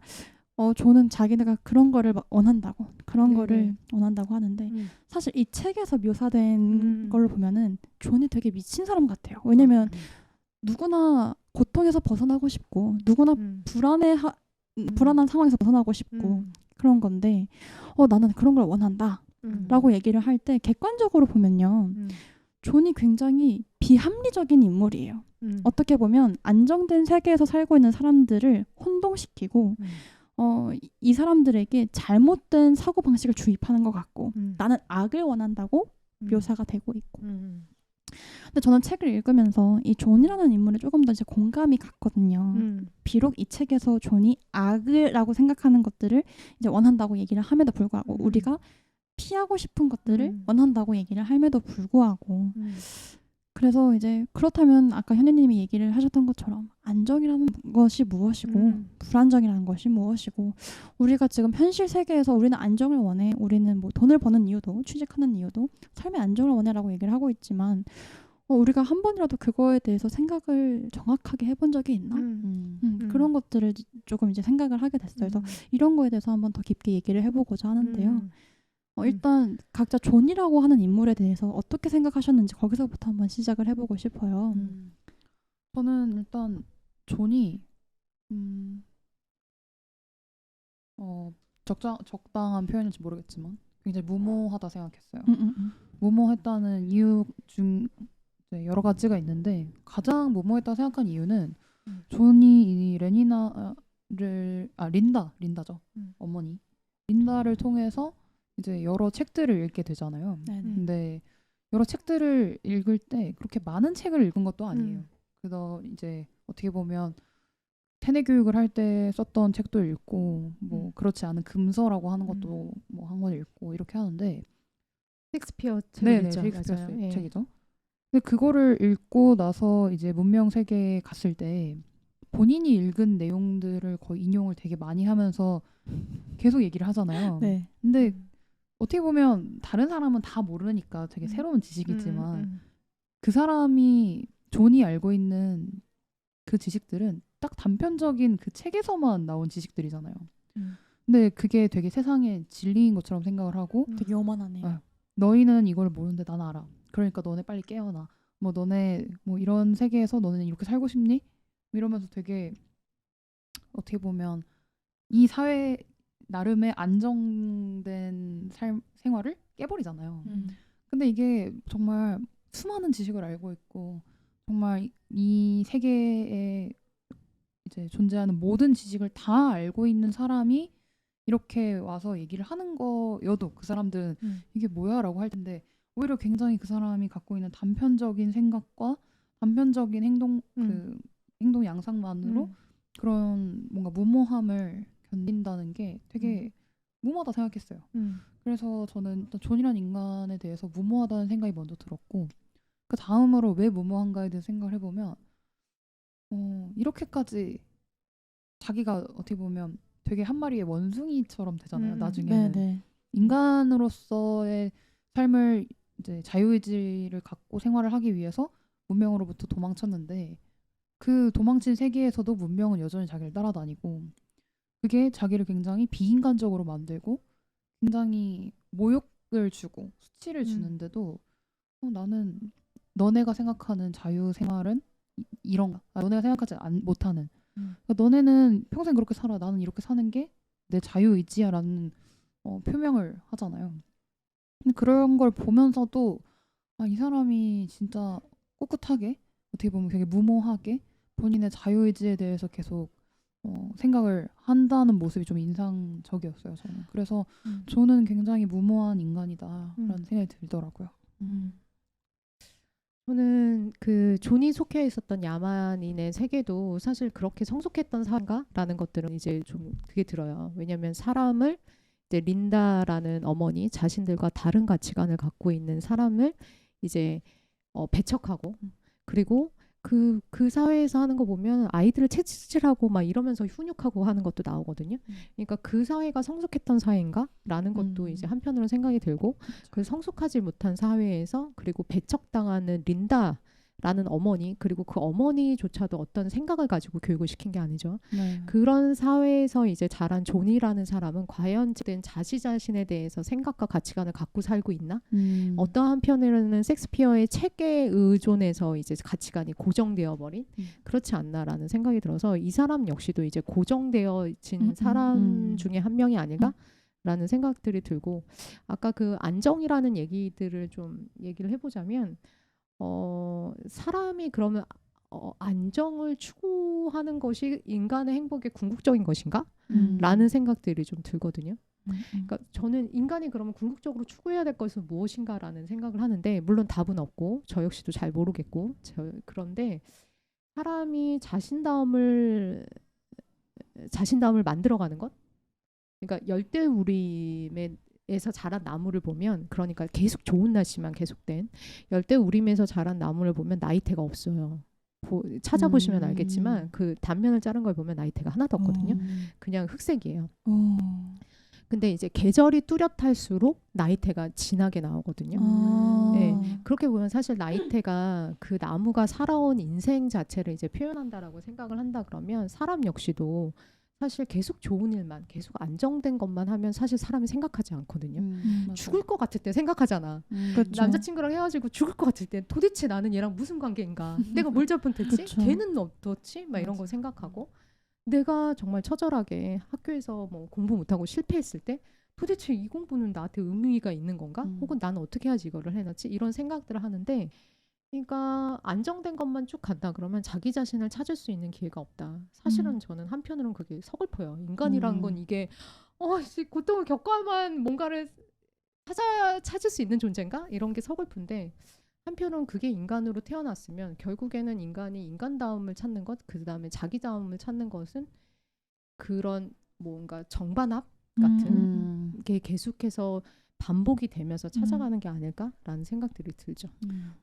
존은 자기네가 그런 거를 막 원한다고 그런 네네. 거를 원한다고 하는데 사실 이 책에서 묘사된 걸로 보면은 존이 되게 미친 사람 같아요. 왜냐면 누구나 고통에서 벗어나고 싶고 누구나 불안한 상황에서 벗어나고 싶고 그런 건데 나는 그런 걸 원한다 라고 얘기를 할 때 객관적으로 보면요. 존이 굉장히 비합리적인 인물이에요. 어떻게 보면 안정된 세계에서 살고 있는 사람들을 혼동시키고 이 사람들에게 잘못된 사고방식을 주입하는 것 같고 나는 악을 원한다고 묘사가 되고 있고 근데 저는 책을 읽으면서 이 존이라는 인물에 조금 더 이제 공감이 갔거든요. 비록 이 책에서 존이 악이라고 생각하는 것들을 이제 원한다고 얘기를 함에도 불구하고 우리가 피하고 싶은 것들을 원한다고 얘기를 함에도 불구하고 그래서 이제 그렇다면 아까 현희님이 얘기를 하셨던 것처럼 안정이라는 것이 무엇이고 불안정이라는 것이 무엇이고 우리가 지금 현실 세계에서 우리는 안정을 원해 우리는 뭐 돈을 버는 이유도 취직하는 이유도 삶의 안정을 원해라고 얘기를 하고 있지만 우리가 한 번이라도 그거에 대해서 생각을 정확하게 해본 적이 있나? 그런 것들을 조금 이제 생각을 하게 됐어요. 그래서 이런 거에 대해서 한번 더 깊게 얘기를 해보고자 하는데요. 일단 각자 존이라고 하는 인물에 대해서 어떻게 생각하셨는지 거기서부터 한번 시작을 해보고 싶어요. 저는 일단 존이 적당한 표현일지 모르겠지만 굉장히 무모하다 생각했어요. 무모했다는 이유 중 여러 가지가 있는데 가장 무모했다 생각한 이유는 존이 이 린다죠. 어머니 린다를 통해서 이제 여러 책들을 읽게 되잖아요. 근데 여러 책들을 읽을 때 그렇게 많은 책을 읽은 것도 아니에요. 그래서 이제 어떻게 보면 세뇌 교육을 할 때 썼던 책도 읽고 뭐 그렇지 않은 금서라고 하는 것도 뭐 한 권 읽고 이렇게 하는데 셰익스피어 책을 읽죠. 셰익스피어 책이죠. 근데 그거를 읽고 나서 이제 문명 세계에 갔을 때 본인이 읽은 내용들을 거의 인용을 되게 많이 하면서 계속 얘기를 하잖아요. 네. 근데 어떻게 보면 다른 사람은 다 모르니까 되게 새로운 지식이지만 그 사람이 존이 알고 있는 그 지식들은 딱 단편적인 그 책에서만 나온 지식들이잖아요. 근데 그게 되게 세상의 진리인 것처럼 생각을 하고 되게 요만하네요. 너희는 이걸 모르는데 난 알아. 그러니까 너네 빨리 깨어나. 뭐 너네 뭐 이런 세계에서 너네는 이렇게 살고 싶니? 이러면서 되게 어떻게 보면 이 사회 나름의 안정된 생활을 깨버리잖아요. 근데 이게 정말 수많은 지식을 알고 있고 정말 이 세계에 이제 존재하는 모든 지식을 다 알고 있는 사람이 이렇게 와서 얘기를 하는 거여도 그 사람들은 이게 뭐야라고 할 텐데 오히려 굉장히 그 사람이 갖고 있는 단편적인 생각과 단편적인 행동 양상만으로 그런 뭔가 무모함을 견딘다는 게 되게 무모하다 생각했어요. 그래서 저는 일단 존이라는 인간에 대해서 무모하다는 생각이 먼저 들었고 그 다음으로 왜 무모한가에 대해서 생각을 해보면 이렇게까지 자기가 어떻게 보면 되게 한 마리의 원숭이처럼 되잖아요. 나중에는 네네. 인간으로서의 삶을 이제 자유의지를 갖고 생활을 하기 위해서 문명으로부터 도망쳤는데 그 도망친 세계에서도 문명은 여전히 자기를 따라다니고 그게 자기를 굉장히 비인간적으로 만들고 굉장히 모욕을 주고 수치를 주는데도 나는 너네가 생각하는 자유생활은 이런가? 너네가 생각하지 못하는 그러니까 너네는 평생 그렇게 살아. 나는 이렇게 사는 게 내 자유의지야 라는 표명을 하잖아요. 근데 그런 걸 보면서도 이 사람이 진짜 꿋꿋하게 어떻게 보면 되게 무모하게 본인의 자유의지에 대해서 계속 생각을 한다는 모습이 좀 인상적이었어요. 저는. 그래서 저는 굉장히 무모한 인간이다라는 생각이 들더라고요. 저는 그 존이 속해 있었던 야만인의 세계도 사실 그렇게 성숙했던 사람인가라는 것들은 이제 좀 그게 들어요. 왜냐하면 사람을 이제 린다라는 어머니 자신들과 다른 가치관을 갖고 있는 사람을 이제 배척하고 그리고 그 사회에서 하는 거 보면 아이들을 채찍질하고 막 이러면서 훈육하고 하는 것도 나오거든요. 그러니까 그 사회가 성숙했던 사회인가라는 것도 이제 한편으로 생각이 들고 그 성숙하지 못한 사회에서 그리고 배척당하는 린다라는 라는 어머니, 그리고 그 어머니조차도 어떤 생각을 가지고 교육을 시킨 게 아니죠. 네. 그런 사회에서 이제 자란 존이라는 사람은 과연 자신 자신에 대해서 생각과 가치관을 갖고 살고 있나? 어떤 한편으로는 섹스피어의 책에 의존해서 이제 가치관이 고정되어 버린 그렇지 않나라는 생각이 들어서 이 사람 역시도 이제 고정되어진 사람 중에 한 명이 아닐까라는 생각들이 들고, 아까 그 안정이라는 얘기들을 좀 얘기를 해보자면, 사람이 그러면 안정을 추구하는 것이 인간의 행복의 궁극적인 것인가? 라는 생각들이 좀 들거든요. 그러니까 저는 인간이 그러면 궁극적으로 추구해야 될 것은 무엇인가라는 생각을 하는데, 물론 답은 없고 저 역시도 잘 모르겠고, 그런데 사람이 자신다움을 만들어가는 것? 그러니까 열대우림에서 자란 나무를 보면, 그러니까 계속 좋은 날씨만 계속된 열대우림에서 자란 나무를 보면 나이테가 없어요. 찾아보시면 알겠지만 그 단면을 자른 걸 보면 나이테가 하나도 없거든요. 그냥 흑색이에요. 근데 이제 계절이 뚜렷할수록 나이테가 진하게 나오거든요. 네, 그렇게 보면 사실 나이테가 그 나무가 살아온 인생 자체를 이제 표현한다라고 생각을 한다 그러면, 사람 역시도 사실 계속 좋은 일만, 계속 안정된 것만 하면 사실 사람이 생각하지 않거든요. 죽을 것 같을 때 생각하잖아. 남자친구랑 헤어지고 죽을 것 같을 때 도대체 나는 얘랑 무슨 관계인가? 내가 뭘 잘못했지? 걔는 어떻지? 막 이런 거 생각하고, 내가 정말 처절하게 학교에서 뭐 공부 못하고 실패했을 때 도대체 이 공부는 나한테 의미가 있는 건가? 혹은 나는 어떻게 해야지 이거를 해놨지? 이런 생각들을 하는데, 그러니까 안정된 것만 쭉 간다 그러면 자기 자신을 찾을 수 있는 기회가 없다. 사실은 저는 한편으로는 그게 서글퍼요. 인간이란 건 이게 고통을 겪어야만 뭔가를 찾을 수 있는 존재인가? 이런 게 서글픈데, 한편으로는 그게 인간으로 태어났으면 결국에는 인간이 인간다움을 찾는 것, 그 다음에 자기다움을 찾는 것은 그런 뭔가 정반합 같은 게 계속해서 반복이 되면서 찾아가는 게 아닐까라는 생각들이 들죠.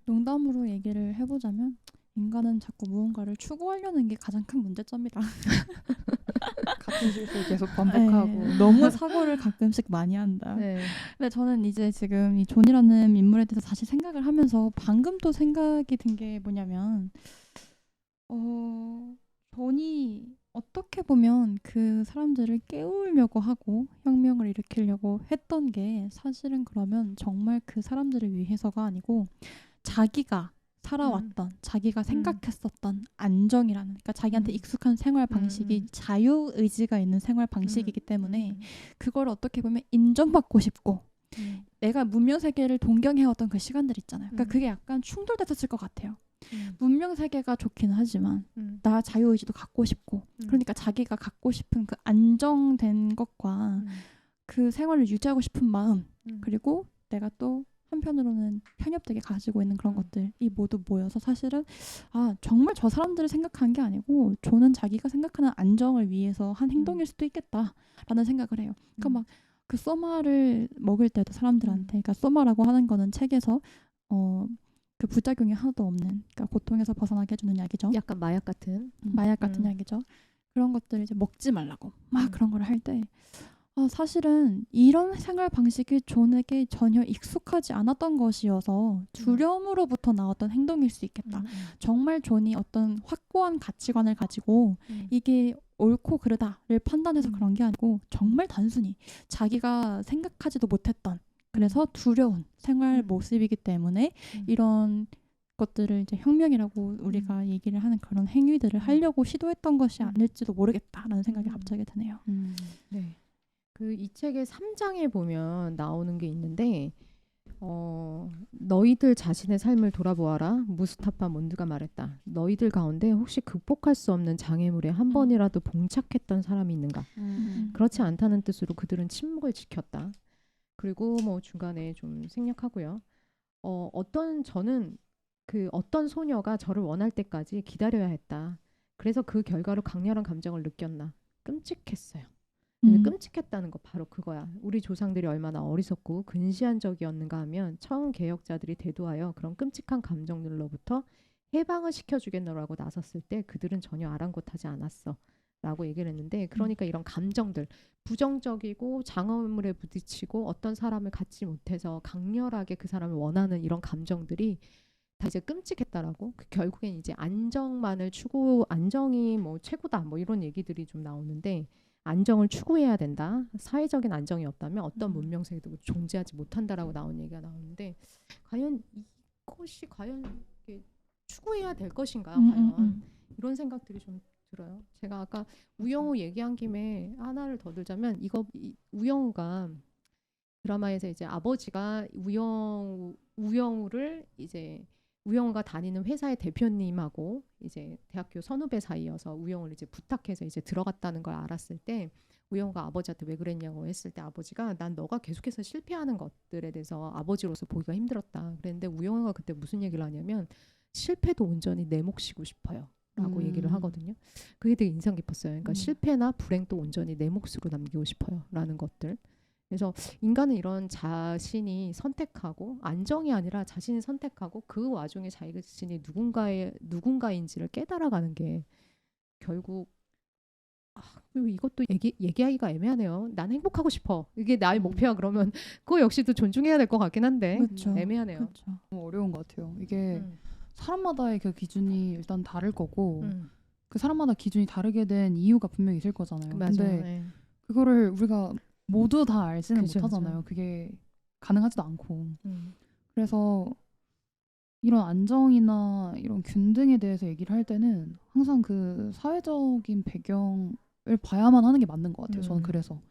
농담으로 얘기를 해보자면, 인간은 자꾸 무언가를 추구하려는 게 가장 큰 문제점이다. 같은 실수를 계속 반복하고. 네, 너무 사고를 가끔씩 많이 한다. 네. 근데 저는 이제 지금 이 존이라는 인물에 대해서 다시 생각을 하면서 방금 또 생각이 든 게 뭐냐면, 존이 어떻게 보면 그 사람들을 깨우려고 하고 혁명을 일으키려고 했던 게, 사실은 그러면 정말 그 사람들을 위해서가 아니고 자기가 살아왔던, 자기가 생각했었던 안정이라는, 그러니까 자기한테 익숙한 생활 방식이 자유의지가 있는 생활 방식이기 때문에 그걸 어떻게 보면 인정받고 싶고, 내가 문명 세계를 동경해왔던 그 시간들 있잖아요. 그러니까 그게 약간 충돌됐었을 것 같아요. 문명 세계가 좋긴 하지만 나 자유의지도 갖고 싶고, 그러니까 자기가 갖고 싶은 그 안정된 것과 그 생활을 유지하고 싶은 마음, 그리고 내가 또 한편으로는 편협되게 가지고 있는 그런 것들이 모두 모여서, 사실은 정말 저 사람들을 생각한 게 아니고 존은 자기가 생각하는 안정을 위해서 한 행동일 수도 있겠다라는 생각을 해요. 그러니까 막 그 소마를 먹을 때도 사람들한테, 그러니까 소마라고 하는 거는 책에서 그 부작용이 하나도 없는, 그러니까 고통에서 벗어나게 해주는 약이죠. 약간 마약 같은 약이죠. 그런 것들을 이제 먹지 말라고 막 그런 걸 할 때, 사실은 이런 생활 방식이 존에게 전혀 익숙하지 않았던 것이어서 두려움으로부터 나왔던 행동일 수 있겠다. 정말 존이 어떤 확고한 가치관을 가지고 이게 옳고 그르다를 판단해서 그런 게 아니고, 정말 단순히 자기가 생각하지도 못했던, 그래서 두려운 생활 모습이기 때문에 이런 것들을 이제 혁명이라고 우리가 얘기를 하는 그런 행위들을 하려고 시도했던 것이 아닐지도 모르겠다라는 생각이 갑자기 드네요. 네. 그 이 책의 3장에 보면 나오는 게 있는데, 너희들 자신의 삶을 돌아보아라. 무스타파 몬드가 말했다. 너희들 가운데 혹시 극복할 수 없는 장애물에 한 번이라도 봉착했던 사람이 있는가? 그렇지 않다는 뜻으로 그들은 침묵을 지켰다. 그리고 뭐 중간에 좀 생략하고요. 저는 그 어떤 소녀가 저를 원할 때까지 기다려야 했다. 그래서 그 결과로 강렬한 감정을 느꼈나. 끔찍했어요. 끔찍했다는 거 바로 그거야. 우리 조상들이 얼마나 어리석고 근시안적이었는가 하면 처음 개혁자들이 대두하여 그런 끔찍한 감정들로부터 해방을 시켜주겠노라고 나섰을 때 그들은 전혀 아랑곳하지 않았어 라고 얘기를 했는데, 그러니까 이런 감정들, 부정적이고 장애물에 부딪히고 어떤 사람을 갖지 못해서 강렬하게 그 사람을 원하는 이런 감정들이 다 이제 끔찍했다라고. 결국엔 이제 안정이 뭐 최고다 뭐 이런 얘기들이 좀 나오는데 안정을 추구해야 된다. 사회적인 안정이 없다면 어떤 문명 세계도 존재하지 못한다라고 나온 얘기가 나오는데 과연 이것이 과연 이렇게 추구해야 될 것인가 과연 이런 생각들이 좀 들어요. 제가 아까 우영우 얘기한 김에 하나를 더 들자면 우영우가 드라마에서 이제 아버지가 우영우를 이제 우영우가 다니는 회사의 대표님하고 이제 대학교 선후배 사이여서 우영우를 이제 부탁해서 이제 들어갔다는 걸 알았을 때 우영우가 아버지한테 왜 그랬냐고 했을 때 아버지가 난 너가 계속해서 실패하는 것들에 대해서 아버지로서 보기가 힘들었다. 그랬는데 우영우가 그때 무슨 얘기를 하냐면 실패도 온전히 내 몫이고 싶어요. 라고 얘기를 하거든요. 그게 되게 인상 깊었어요. 그러니까 실패나 불행도 온전히 내 몫으로 남기고 싶어요. 라는 것들. 그래서 인간은 이런 자신이 선택하고 안정이 아니라 자신이 선택하고 그 와중에 자신이 누군가인지를 깨달아가는 게 결국 그리고 이것도 얘기하기가 애매하네요. 난 행복하고 싶어. 이게 나의 목표야 그러면 그거 역시도 존중해야 될 것 같긴 한데 그렇죠. 애매하네요. 그렇죠. 너무 어려운 것 같아요. 이게 사람마다의 그 기준이 일단 다를 거고 그 사람마다 기준이 다르게 된 이유가 분명히 있을 거잖아요. 맞아요. 근데 네. 그거를 우리가 모두 다 알지는 그죠, 못하잖아요. 그죠. 그게 가능하지도 않고. 그래서 이런 안정이나 이런 균등에 대해서 얘기를 할 때는 항상 그 사회적인 배경을 봐야만 하는 게 맞는 것 같아요. 저는 그래서.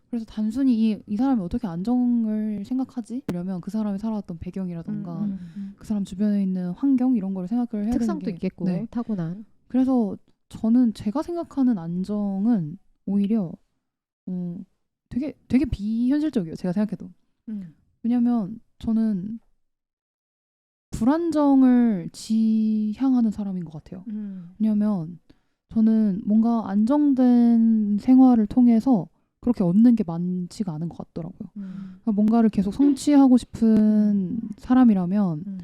그래서 단순히 이 사람이 어떻게 안정을 생각하지? 이러면 그 사람이 살아왔던 배경이라던가 그 사람 주변에 있는 환경 이런 거를 생각을 해야 특성도 되는 게 있겠고 네. 타고난. 그래서 저는 제가 생각하는 안정은 오히려 되게 비현실적이에요. 제가 생각해도. 왜냐면 저는 불안정을 지향하는 사람인 것 같아요. 왜냐면 저는 뭔가 안정된 생활을 통해서 그렇게 얻는 게 많지가 않은 것 같더라고요. 그러니까 뭔가를 계속 성취하고 싶은 사람이라면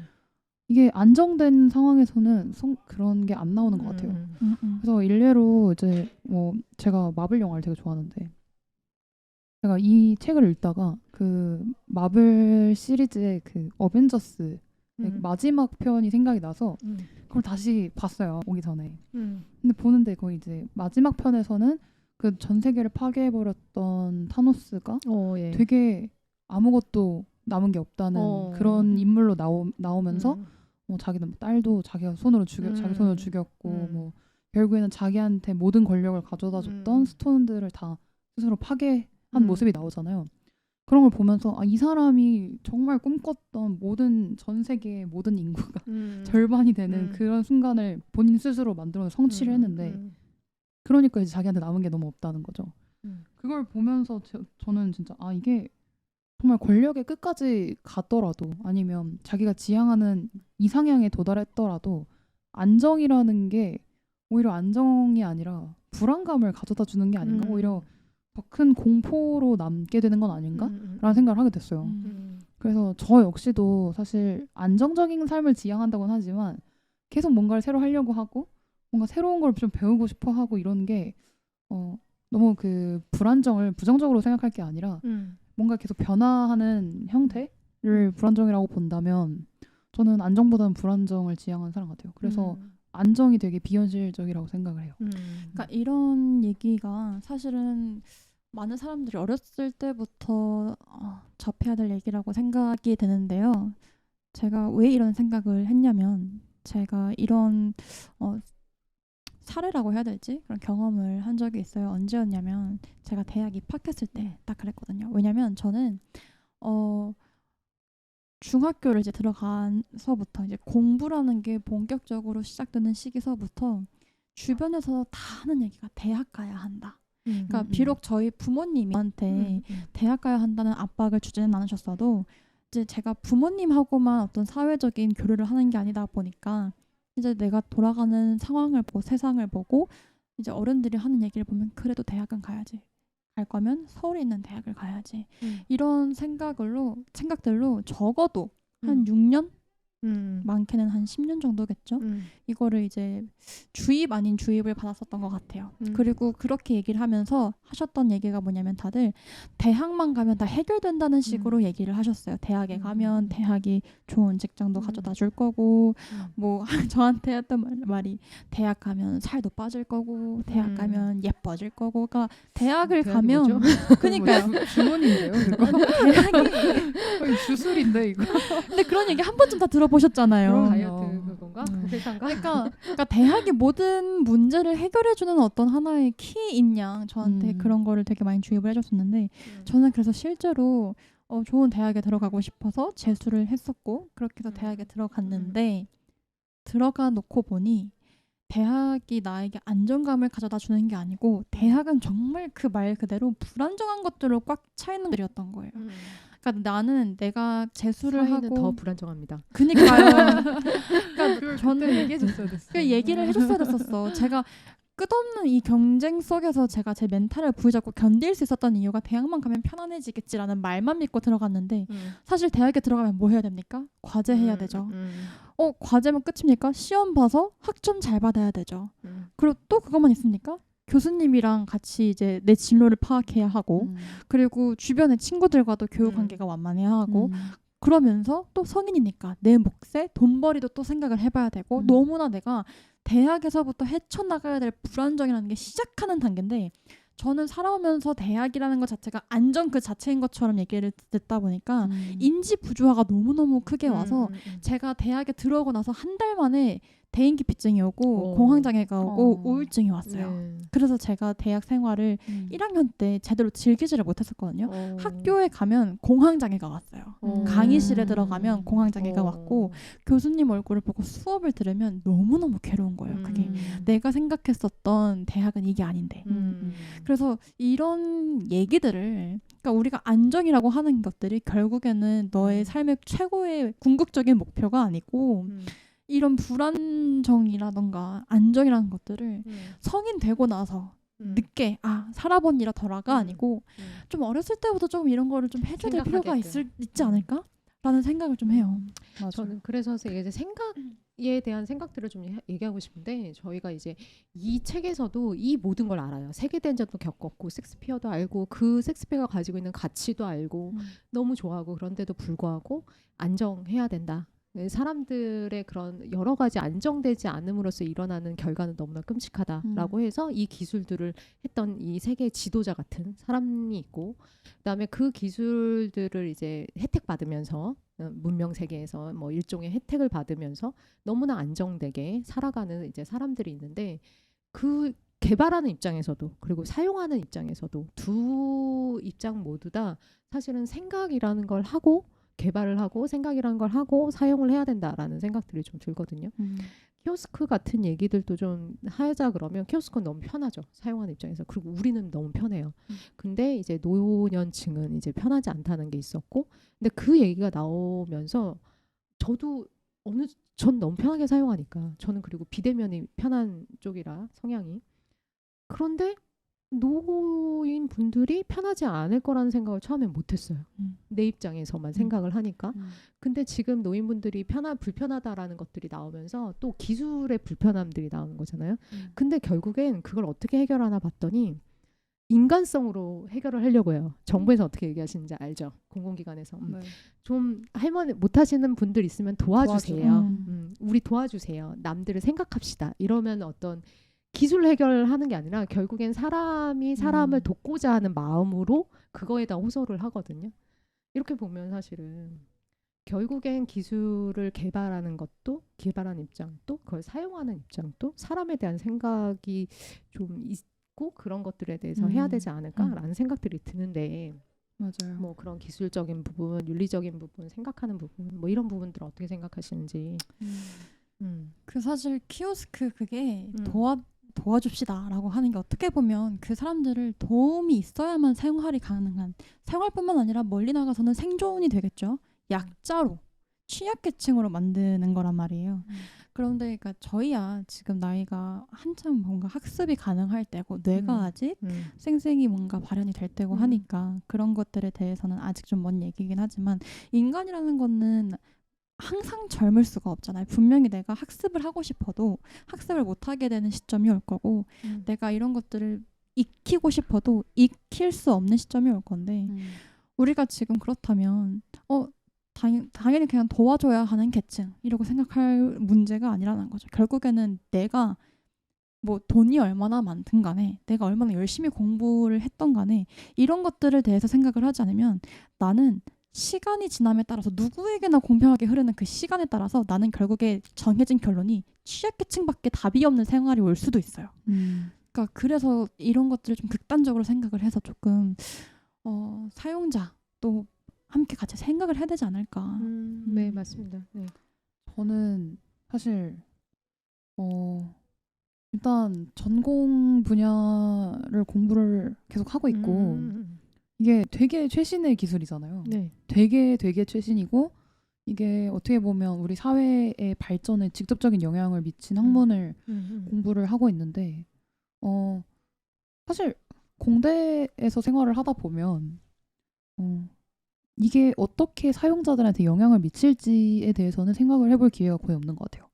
이게 안정된 상황에서는 그런 게 안 나오는 것 같아요. 그래서 일례로 이제 뭐 제가 마블 영화를 되게 좋아하는데 제가 이 책을 읽다가 그 마블 시리즈의 그 어벤져스 마지막 편이 생각이 나서 그걸 다시 봤어요. 오기 전에. 근데 보는데 거의 이제 마지막 편에서는 그 전 세계를 파괴해버렸던 타노스가 예. 되게 아무것도 남은 게 없다는 그런 인물로 나오면서 자기는 뭐 딸도 자기 손으로 죽였고 뭐 결국에는 자기한테 모든 권력을 가져다줬던 스톤들을 다 스스로 파괴한 모습이 나오잖아요. 그런 걸 보면서 이 사람이 정말 꿈꿨던 모든 전 세계의 모든 인구가 절반이 되는 그런 순간을 본인 스스로 만들어 성취를 했는데 그러니까 이제 자기한테 남은 게 너무 없다는 거죠. 그걸 보면서 저는 진짜 이게 정말 권력의 끝까지 갔더라도 아니면 자기가 지향하는 이상향에 도달했더라도 안정이라는 게 오히려 안정이 아니라 불안감을 가져다 주는 게 아닌가? 오히려 더 큰 공포로 남게 되는 건 아닌가? 라는 생각을 하게 됐어요. 그래서 저 역시도 사실 안정적인 삶을 지향한다고는 하지만 계속 뭔가를 새로 하려고 하고 뭔가 새로운 걸 좀 배우고 싶어 하고 이런 게 너무 그 불안정을 부정적으로 생각할 게 아니라 뭔가 계속 변화하는 형태를 불안정이라고 본다면 저는 안정보다는 불안정을 지향하는 사람 같아요. 그래서 안정이 되게 비현실적이라고 생각을 해요. 그러니까 이런 얘기가 사실은 많은 사람들이 어렸을 때부터 접해야 될 얘기라고 생각이 되는데요. 제가 왜 이런 생각을 했냐면 제가 이런 사례라고 해야 될지 그런 경험을 한 적이 있어요. 언제였냐면 제가 대학 입학했을 때 딱 그랬거든요. 왜냐면 저는 중학교를 이제 들어가서부터 이제 공부라는 게 본격적으로 시작되는 시기서부터 주변에서 다 하는 얘기가 대학 가야 한다. 그러니까 비록 저희 부모님한테 대학 가야 한다는 압박을 주지는 않으셨어도 이제 제가 부모님하고만 어떤 사회적인 교류를 하는 게 아니다 보니까 이제 내가 돌아가는 상황을 보고 세상을 보고 이제 어른들이 하는 얘기를 보면 그래도 대학은 가야지. 갈 거면 서울에 있는 대학을 가야지. 이런 생각들로 적어도 한 6년 많게는 한 10년 정도겠죠. 이거를 이제 주입 아닌 주입을 받았었던 것 같아요. 그리고 그렇게 얘기를 하면서 하셨던 얘기가 뭐냐면 다들 대학만 가면 다 해결된다는 식으로 얘기를 하셨어요. 대학에 가면 대학이 좋은 직장도 가져다 줄 거고 뭐 저한테 했던 말이 대학 가면 살도 빠질 거고 대학 가면 예뻐질 거고 그러니까 대학을 가면 그러니까요. 주문인데요. 그거? 대학이 거의 주술인데 이거. 근데 그런 얘기 한 번쯤 다 들어보셨잖아요. 다이어트 그건가? 회사인가? 그러니까 대학이 모든 문제를 해결해주는 어떤 하나의 키인 양 저한테 그런 거를 되게 많이 주입을 해줬었는데 저는 그래서 실제로 좋은 대학에 들어가고 싶어서 재수를 했었고 그렇게 해서 대학에 들어갔는데 들어가 놓고 보니 대학이 나에게 안정감을 가져다 주는 게 아니고 대학은 정말 그 말 그대로 불안정한 것들로 꽉 차 있는 것들이었던 거예요. 그러니까 나는 내가 재수를 하고 더 불안정합니다. 그니까요. 그러니까 저는 얘기해줬어야 됐어요. 그 얘기를 해줬어야 됐었어. 제가 끝없는 이 경쟁 속에서 제가 제 멘탈을 부여잡고 견딜 수 있었던 이유가 대학만 가면 편안해지겠지라는 말만 믿고 들어갔는데 사실 대학에 들어가면 뭐 해야 됩니까? 과제 해야 되죠. 과제면 끝입니까? 시험 봐서 학점 잘 받아야 되죠. 그리고 또 그것만 있습니까? 교수님이랑 같이 이제 내 진로를 파악해야 하고 그리고 주변의 친구들과도 교육 관계가 완만해야 하고 그러면서 또 성인이니까 내 몫에 돈벌이도 또 생각을 해봐야 되고 너무나 내가 대학에서부터 헤쳐나가야 될 불안정이라는 게 시작하는 단계인데 저는 살아오면서 대학이라는 것 자체가 안정 그 자체인 것처럼 얘기를 듣다 보니까 인지 부조화가 너무너무 크게 와서 제가 대학에 들어오고 나서 한 달 만에 대인기피증이 오고 공황장애가 오고 우울증이 왔어요. 그래서 제가 대학 생활을 1학년 때 제대로 즐기지를 못했었거든요. 학교에 가면 공황장애가 왔어요. 강의실에 들어가면 공황장애가 왔고 교수님 얼굴을 보고 수업을 들으면 너무너무 괴로운 거예요. 그게 내가 생각했었던 대학은 이게 아닌데. 그래서 이런 얘기들을 그러니까 우리가 안정이라고 하는 것들이 결국에는 너의 삶의 최고의 궁극적인 목표가 아니고 이런 불안정이라던가 안정이라는 것들을 성인 되고 나서 늦게 살아보니라 더라가 아니고 좀 어렸을 때부터 조금 이런 거를 좀 해줘야 될 필요가 있지 않을까? 라는 생각을 좀 해요. 저는 그래서 이제 생각에 대한 생각들을 좀 얘기하고 싶은데 저희가 이제 이 책에서도 이 모든 걸 알아요. 세계대전도 겪었고 섹스피어도 알고 그 섹스피어가 가지고 있는 가치도 알고 너무 좋아하고 그런데도 불구하고 안정해야 된다. 사람들의 그런 여러 가지 안정되지 않음으로써 일어나는 결과는 너무나 끔찍하다라고 해서 이 기술들을 했던 이 세계 지도자 같은 사람이 있고 그다음에 그 기술들을 이제 혜택 받으면서 문명 세계에서 뭐 일종의 혜택을 받으면서 너무나 안정되게 살아가는 이제 사람들이 있는데 그 개발하는 입장에서도 그리고 사용하는 입장에서도 두 입장 모두 다 사실은 생각이라는 걸 하고 개발을 하고 생각이라는 걸 하고 사용을 해야 된다라는 생각들이 좀 들거든요. 키오스크 같은 얘기들도 좀 하자 그러면 키오스크는 너무 편하죠. 사용하는 입장에서. 그리고 우리는 너무 편해요. 근데 이제 노년층은 이제 편하지 않다는 게 있었고 근데 그 얘기가 나오면서 저도 전 너무 편하게 사용하니까 저는 그리고 비대면이 편한 쪽이라 성향이 그런데 노인 분들이 편하지 않을 거라는 생각을 처음에 못했어요. 내 입장에서만 생각을 하니까. 근데 지금 노인분들이 불편하다라는 것들이 나오면서 또 기술의 불편함들이 나오는 거잖아요. 근데 결국엔 그걸 어떻게 해결하나 봤더니 인간성으로 해결을 하려고 해요. 정부에서 어떻게 얘기하시는지 알죠? 공공기관에서. 좀 할머니 못하시는 분들 있으면 도와주세요. 우리 도와주세요. 남들을 생각합시다. 이러면 어떤 기술 해결하는 게 아니라 결국엔 사람이 사람을 돕고자 하는 마음으로 그거에다 호소를 하거든요. 이렇게 보면 사실은 결국엔 기술을 개발하는 것도 개발하는 입장도 그걸 사용하는 입장도 사람에 대한 생각이 좀 있고 그런 것들에 대해서 해야 되지 않을까라는 생각들이 드는데 맞아요. 뭐 그런 기술적인 부분, 윤리적인 부분, 생각하는 부분 뭐 이런 부분들은 어떻게 생각하시는지. 그 사실 키오스크 그게 도와줍시다라고 하는 게 어떻게 보면 그 사람들을 도움이 있어야만 생활이 가능한 생활뿐만 아니라 멀리 나가서는 생존이 되겠죠. 약자로 취약계층으로 만드는 거란 말이에요. 그런데 그러니까 저희야 지금 나이가 한참 뭔가 학습이 가능할 때고 뇌가 아직 쌩쌩이 뭔가 발현이 될 때고 하니까 그런 것들에 대해서는 아직 좀 먼 얘기긴 하지만 인간이라는 거는 항상 젊을 수가 없잖아요. 분명히 내가 학습을 하고 싶어도 학습을 못하게 되는 시점이 올 거고 내가 이런 것들을 익히고 싶어도 익힐 수 없는 시점이 올 건데 우리가 지금 그렇다면 당연히 그냥 도와줘야 하는 계층이라고 생각할 문제가 아니라는 거죠. 결국에는 내가 뭐 돈이 얼마나 많든 간에 내가 얼마나 열심히 공부를 했던 간에 이런 것들을 대해서 생각을 하지 않으면 나는 시간이 지남에 따라서 누구에게나 공평하게 흐르는 그 시간에 따라서 나는 결국에 정해진 결론이 취약계층밖에 답이 없는 생활이 올 수도 있어요. 그러니까 그래서 이런 것들을 좀 극단적으로 생각을 해서 조금 사용자 또 함께 같이 생각을 해야 되지 않을까. 네, 맞습니다. 네. 저는 사실 일단 전공 분야를 공부를 계속 하고 있고 이게 되게 최신의 기술이잖아요. 네. 되게 최신이고 이게 어떻게 보면 우리 사회의 발전에 직접적인 영향을 미친 학문을 공부를 하고 있는데 사실 공대에서 생활을 하다 보면 이게 어떻게 사용자들한테 영향을 미칠지에 대해서는 생각을 해볼 기회가 거의 없는 것 같아요.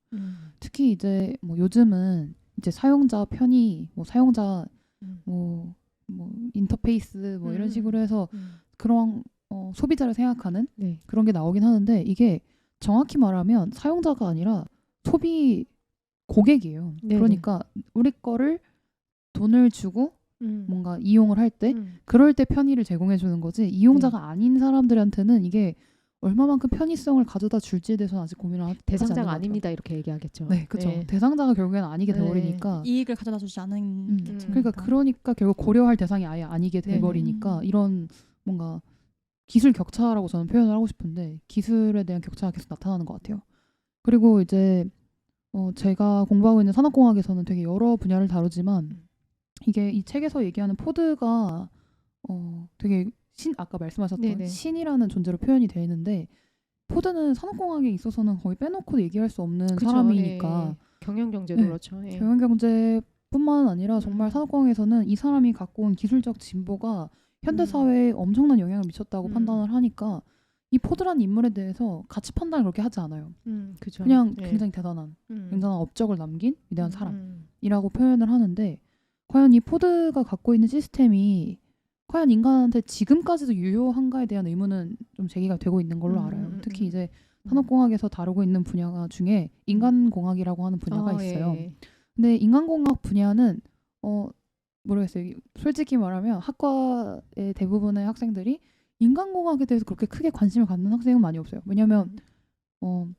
특히 이제 뭐 요즘은 이제 사용자 편의, 뭐 사용자 뭐 인터페이스 뭐 이런 식으로 해서 그런 소비자를 생각하는 네. 그런 게 나오긴 하는데 이게 정확히 말하면 사용자가 아니라 소비 고객이에요. 네네. 그러니까 우리 거를 돈을 주고 뭔가 이용을 할 때 그럴 때 편의를 제공해 주는 거지 이용자가 아닌 사람들한테는 이게 얼마만큼 편의성을 가져다 줄지에 대해서는 아직 고민을 하지 않는 것 대상자가 같아요. 아닙니다 이렇게 얘기하겠죠. 네, 그렇죠. 대상자가 결국에는 아니게 네. 돼버리니까 이익을 가져다 주지 않은 그러니까 결국 고려할 대상이 아예 아니게 돼버리니까 이런 뭔가 기술 격차라고 저는 표현을 하고 싶은데 기술에 대한 격차가 계속 나타나는 것 같아요. 그리고 이제 제가 공부하고 있는 산업공학에서는 되게 여러 분야를 다루지만 이게 이 책에서 얘기하는 포드가 되게 아까 말씀하셨던 네네. 신이라는 존재로 표현이 되어 있는데 포드는 산업공학에 있어서는 거의 빼놓고 얘기할 수 없는 그쵸, 사람이니까 경영경제도 네. 그렇죠. 예. 경영경제뿐만 아니라 정말 산업공학에서는 이 사람이 갖고 온 기술적 진보가 현대사회에 엄청난 영향을 미쳤다고 판단을 하니까 이 포드라는 인물에 대해서 가치 판단을 그렇게 하지 않아요. 그쵸. 그냥 예. 굉장히 대단한 굉장한 업적을 남긴 위대한 음. 사람이라고 표현을 하는데 과연 이 포드가 갖고 있는 시스템이 과연 인간한테 지금까지도 유효한가에 대한 의문은 좀 제기가 되고 있는 걸로 알아요. 특히 이제 산업공학에서 다루고 있는 분야가 중에 인간공학이라고 하는 분야가 있어요. 예. 근데 인간공학 분야는 모르겠어요. 솔직히 말하면 학과의 대부분의 학생들이 인간공학에 대해서 그렇게 크게 관심을 갖는 학생은 많이 없어요. 왜냐하면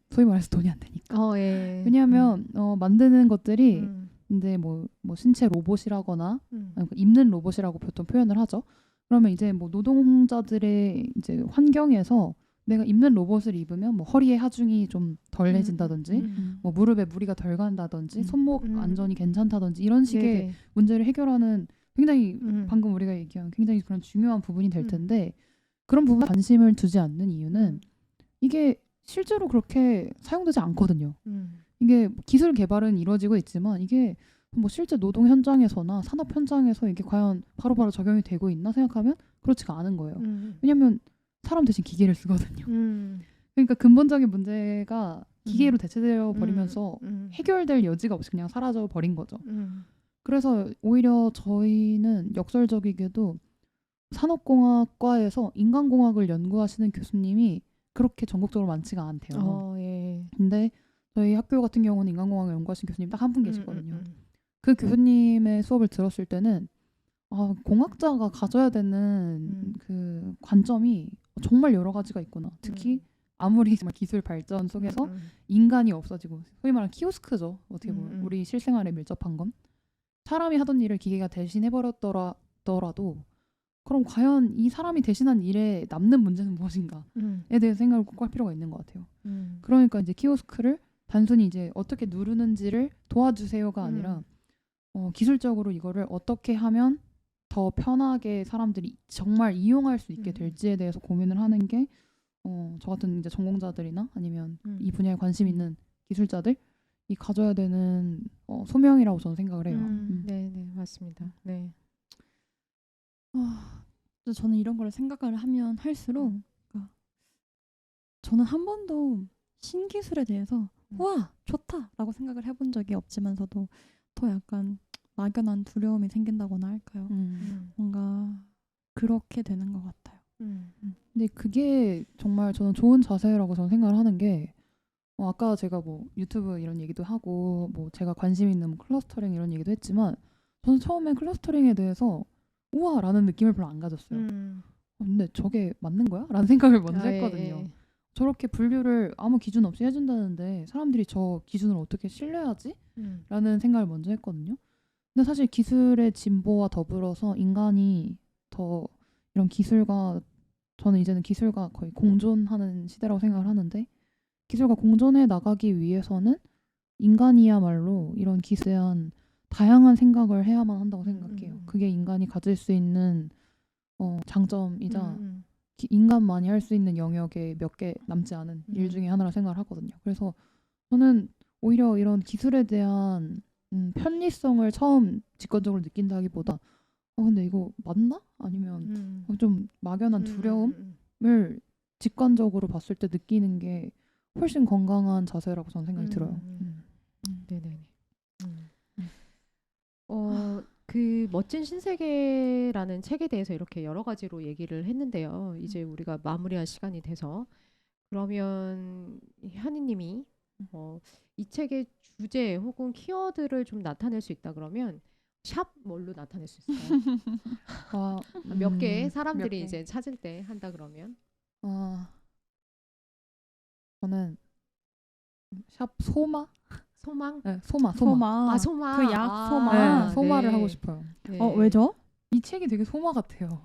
소위 말해서 돈이 안 되니까. 예. 왜냐하면 만드는 것들이 이제 뭐 신체 로봇이라거나 아니면 입는 로봇이라고 보통 표현을 하죠. 그러면 이제 뭐 노동자들의 이제 환경에서 내가 입는 로봇을 입으면 뭐 허리에 하중이 좀 덜해진다든지 뭐 무릎에 무리가 덜 간다든지 손목 안전이 괜찮다든지 이런 식의 네네. 문제를 해결하는 굉장히 방금 우리가 얘기한 굉장히 그런 중요한 부분이 될 텐데 그런 부분에 관심을 두지 않는 이유는 이게 실제로 그렇게 사용되지 않거든요. 이게 기술 개발은 이루어지고 있지만 이게 뭐 실제 노동 현장에서나 산업 현장에서 이게 과연 바로바로 적용이 되고 있나 생각하면 그렇지가 않은 거예요. 왜냐하면 사람 대신 기계를 쓰거든요. 그러니까 근본적인 문제가 기계로 대체되어 버리면서 해결될 여지가 없이 그냥 사라져 버린 거죠. 그래서 오히려 저희는 역설적이게도 산업공학과에서 인간공학을 연구하시는 교수님이 그렇게 전국적으로 많지가 않대요. 예. 근데 저희 학교 같은 경우는 인간공학을 연구하신 교수님 딱 한 분 계시거든요. 그 교수님의 수업을 들었을 때는 공학자가 가져야 되는 그 관점이 정말 여러 가지가 있구나. 특히 아무리 정말 기술 발전 속에서 인간이 없어지고 소위 말하는 키오스크죠. 어떻게 보면 우리 실생활에 밀접한 건 사람이 하던 일을 기계가 대신해버렸더라도 그럼 과연 이 사람이 대신한 일에 남는 문제는 무엇인가에 대해 생각을 꼭 할 필요가 있는 것 같아요. 그러니까 이제 키오스크를 단순히 이제 어떻게 누르는지를 도와주세요가 아니라 기술적으로 이거를 어떻게 하면 더 편하게 사람들이 정말 이용할 수 있게 될지에 대해서 고민을 하는 게 저 같은 이제 전공자들이나 아니면 이 분야에 관심 있는 기술자들이 가져야 되는 소명이라고 저는 생각을 해요. 네, 맞습니다. 네. 저는 이런 걸 생각을 하면 할수록 저는 한 번도 신기술에 대해서 와 좋다라고 생각을 해본 적이 없지만서도 더 약간 막연한 두려움이 생긴다거나 할까요? 뭔가 그렇게 되는 것 같아요. 근데 그게 정말 저는 좋은 자세라고 저는 생각을 하는 게 아까 제가 뭐 유튜브 이런 얘기도 하고 뭐 제가 관심 있는 뭐 클러스터링 이런 얘기도 했지만 저는 처음에 클러스터링에 대해서 우와라는 느낌을 별로 안 가졌어요. 근데 저게 맞는 거야? 라는 생각을 먼저 했거든요. 저렇게 분류를 아무 기준 없이 해준다는데 사람들이 저 기준을 어떻게 신뢰하지? 라는 생각을 먼저 했거든요. 근데 사실 기술의 진보와 더불어서 인간이 더 이런 기술과 저는 이제는 기술과 거의 공존하는 시대라고 생각을 하는데 기술과 공존해 나가기 위해서는 인간이야말로 이런 기술에 대한 다양한 생각을 해야만 한다고 생각해요. 그게 인간이 가질 수 있는 장점이자 인간만이 할 수 있는 영역에 몇 개 남지 않은 일 중에 하나라 생각을 하거든요. 그래서 저는 오히려 이런 기술에 대한 편리성을 처음 직관적으로 느낀다기보다 근데 이거 맞나? 아니면 좀 막연한 두려움을 직관적으로 봤을 때 느끼는 게 훨씬 건강한 자세라고 저는 생각이 들어요. 네네. 그 멋진 신세계라는 책에 대해서 이렇게 여러 가지로 얘기를 했는데요. 이제 우리가 마무리할 시간이 돼서 그러면 현희님이 이 책의 주제 혹은 키워드를 좀 나타낼 수 있다 그러면 샵 뭘로 나타낼 수 있을까요? 몇 개 사람들이 이제 찾을 때 한다 그러면 저는 샵 소마? 소망? 네, 소마. 아, 소마. 그 약 소마. 네, 소마를 네. 하고 싶어요. 네. 왜죠? 이 책이 되게 소마 같아요.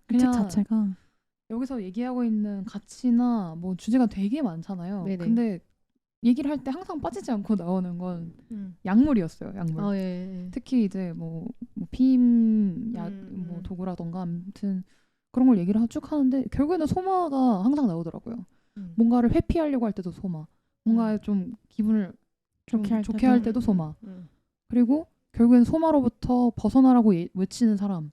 그 책 자체가 여기서 얘기하고 있는 가치나 뭐 주제가 되게 많잖아요. 네네. 근데 얘기를 할 때 항상 빠지지 않고 나오는 건 약물이었어요. 약물. 예. 특히 이제 뭐 피임 약 뭐 도구라던가 아무튼 그런 걸 얘기를 쭉 하는데 결국에는 소마가 항상 나오더라고요. 뭔가를 회피하려고 할 때도 소마. 뭔가 좀 기분을 좋게 할 때도 소마. 그리고 결국엔 소마로부터 벗어나라고 외치는 사람.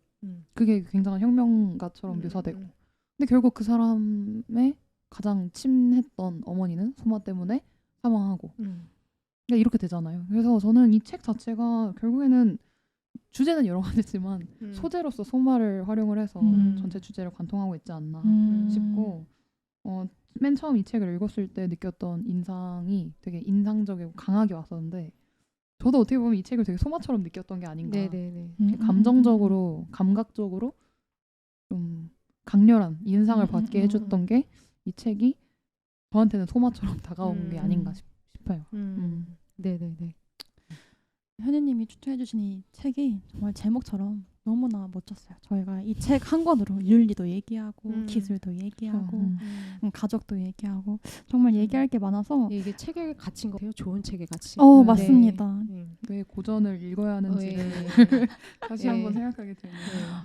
그게 굉장한 혁명가처럼 묘사되고. 근데 결국 그 사람의 가장 친했던 어머니는 소마 때문에 사망하고. 그러니까 이렇게 되잖아요. 그래서 저는 이 책 자체가 결국에는 주제는 여러 가지지만 소재로서 소마를 활용을 해서 전체 주제를 관통하고 있지 않나 싶고 맨 처음 이 책을 읽었을 때 느꼈던 인상이 되게 인상적이고 강하게 왔었는데 저도 어떻게 보면 이 책을 되게 소마처럼 느꼈던 게 아닌가. 감정적으로 감각적으로 좀 강렬한 인상을 받게 해줬던 게 이 책이 저한테는 소마처럼 다가온 게 아닌가 싶어요. 네네네. 현희님이 추천해주신 이 책이 정말 제목처럼 너무나 멋졌어요. 저희가 이 책 한 권으로 윤리도 얘기하고 기술도 얘기하고 가족도 얘기하고 정말 얘기할 게 많아서 이게 책의 가치인 것 같아요. 좋은 책의 가치. 맞습니다. 왜 고전을 읽어야 하는지를 다시 한번 생각하게 되네요.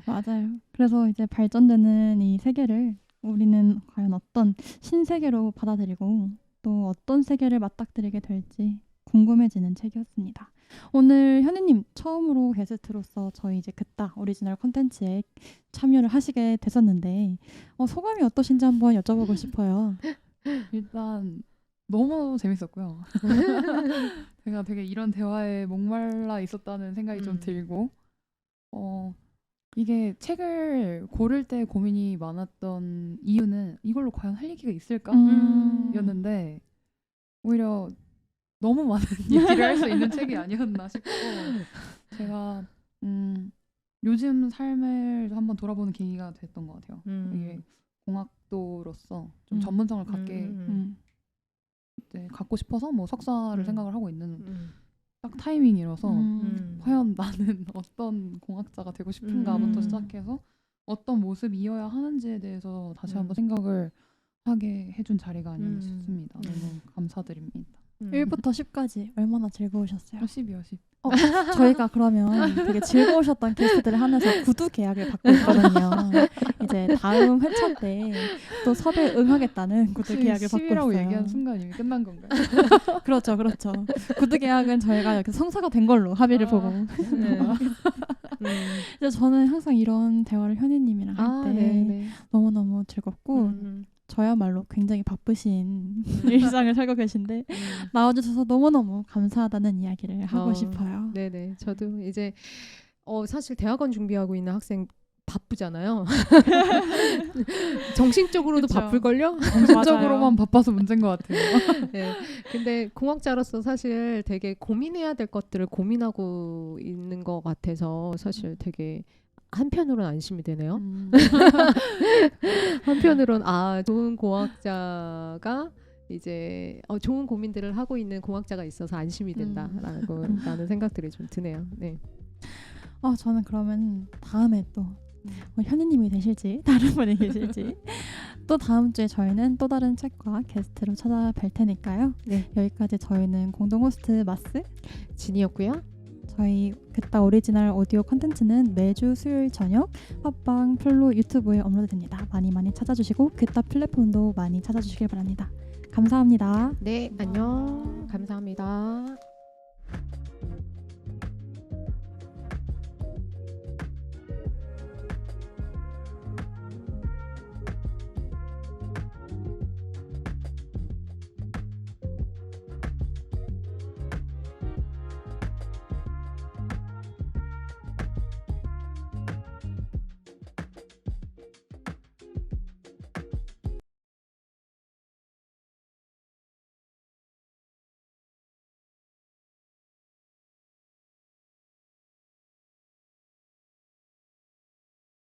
맞아요. 그래서 이제 발전되는 이 세계를 우리는 과연 어떤 신세계로 받아들이고 또 어떤 세계를 맞닥뜨리게 될지 궁금해지는 책이었습니다. 오늘 현희님 처음으로 게스트로서 저희 이제 그따 오리지널 콘텐츠에 참여를 하시게 되셨는데 소감이 어떠신지 한번 여쭤보고 싶어요. 일단 너무 재밌었고요. 제가 되게 이런 대화에 목말라 있었다는 생각이 좀 들고 이게 책을 고를 때 고민이 많았던 이유는 이걸로 과연 할 얘기가 있을까? 였는데 오히려 너무 많은 얘기를 할 수 있는 책이 아니었나 싶고 제가 요즘 삶을 한번 돌아보는 계기가 됐던 것 같아요. 이게 공학도로서 좀 전문성을 갖게 갖고 싶어서 뭐 석사를 생각을 하고 있는 딱 타이밍이라서 과연 나는 어떤 공학자가 되고 싶은가부터 시작해서 어떤 모습이어야 하는지에 대해서 다시 한번 생각을 하게 해준 자리가 아니었나 싶습니다. 너무 감사드립니다. 1부터 10까지 얼마나 즐거우셨어요? 10이요, 10. 저희가 그러면 되게 즐거우셨던 게스트들을 한해서 구두 계약을 받고 있거든요. 이제 다음 회차 때 또 섭외 응하겠다는 구두 계약을 받고 있어요. 10이라고 얘기한 순간 이미 끝난 건가요? 그렇죠. 구두 계약은 저희가 여기서 성사가 된 걸로 합의를 보고. 이제 저는 항상 이런 대화를 현희님이랑 할 때 너무너무 즐겁고 저야말로 굉장히 바쁘신 일상을 살고 계신데 나와주셔서 너무너무 감사하다는 이야기를 하고 싶어요. 네네. 저도 이제 사실 대학원 준비하고 있는 학생 바쁘잖아요. 정신적으로도 그쵸. 바쁠걸요? 정신적으로만 바빠서 문제인 것 같아요. 네. 근데 공학자로서 사실 되게 고민해야 될 것들을 고민하고 있는 것 같아서 사실 되게 한편으로는 안심이 되네요. 한편으로는 좋은 공학자가 이제 좋은 고민들을 하고 있는 공학자가 있어서 안심이 된다라는 생각들이 좀 드네요. 네. 저는 그러면 다음에 또 현희님이 되실지 다른 분이 계실지 또 다음 주에 저희는 또 다른 책과 게스트로 찾아뵐 테니까요. 네. 여기까지 저희는 공동 호스트 마스 진이었고요. 저희 그따 오리지널 오디오 콘텐츠는 매주 수요일 저녁 팟빵, 플로, 유튜브에 업로드됩니다. 많이 찾아주시고 그따 플랫폼도 많이 찾아주시길 바랍니다. 감사합니다. 네, 안녕. 감사합니다.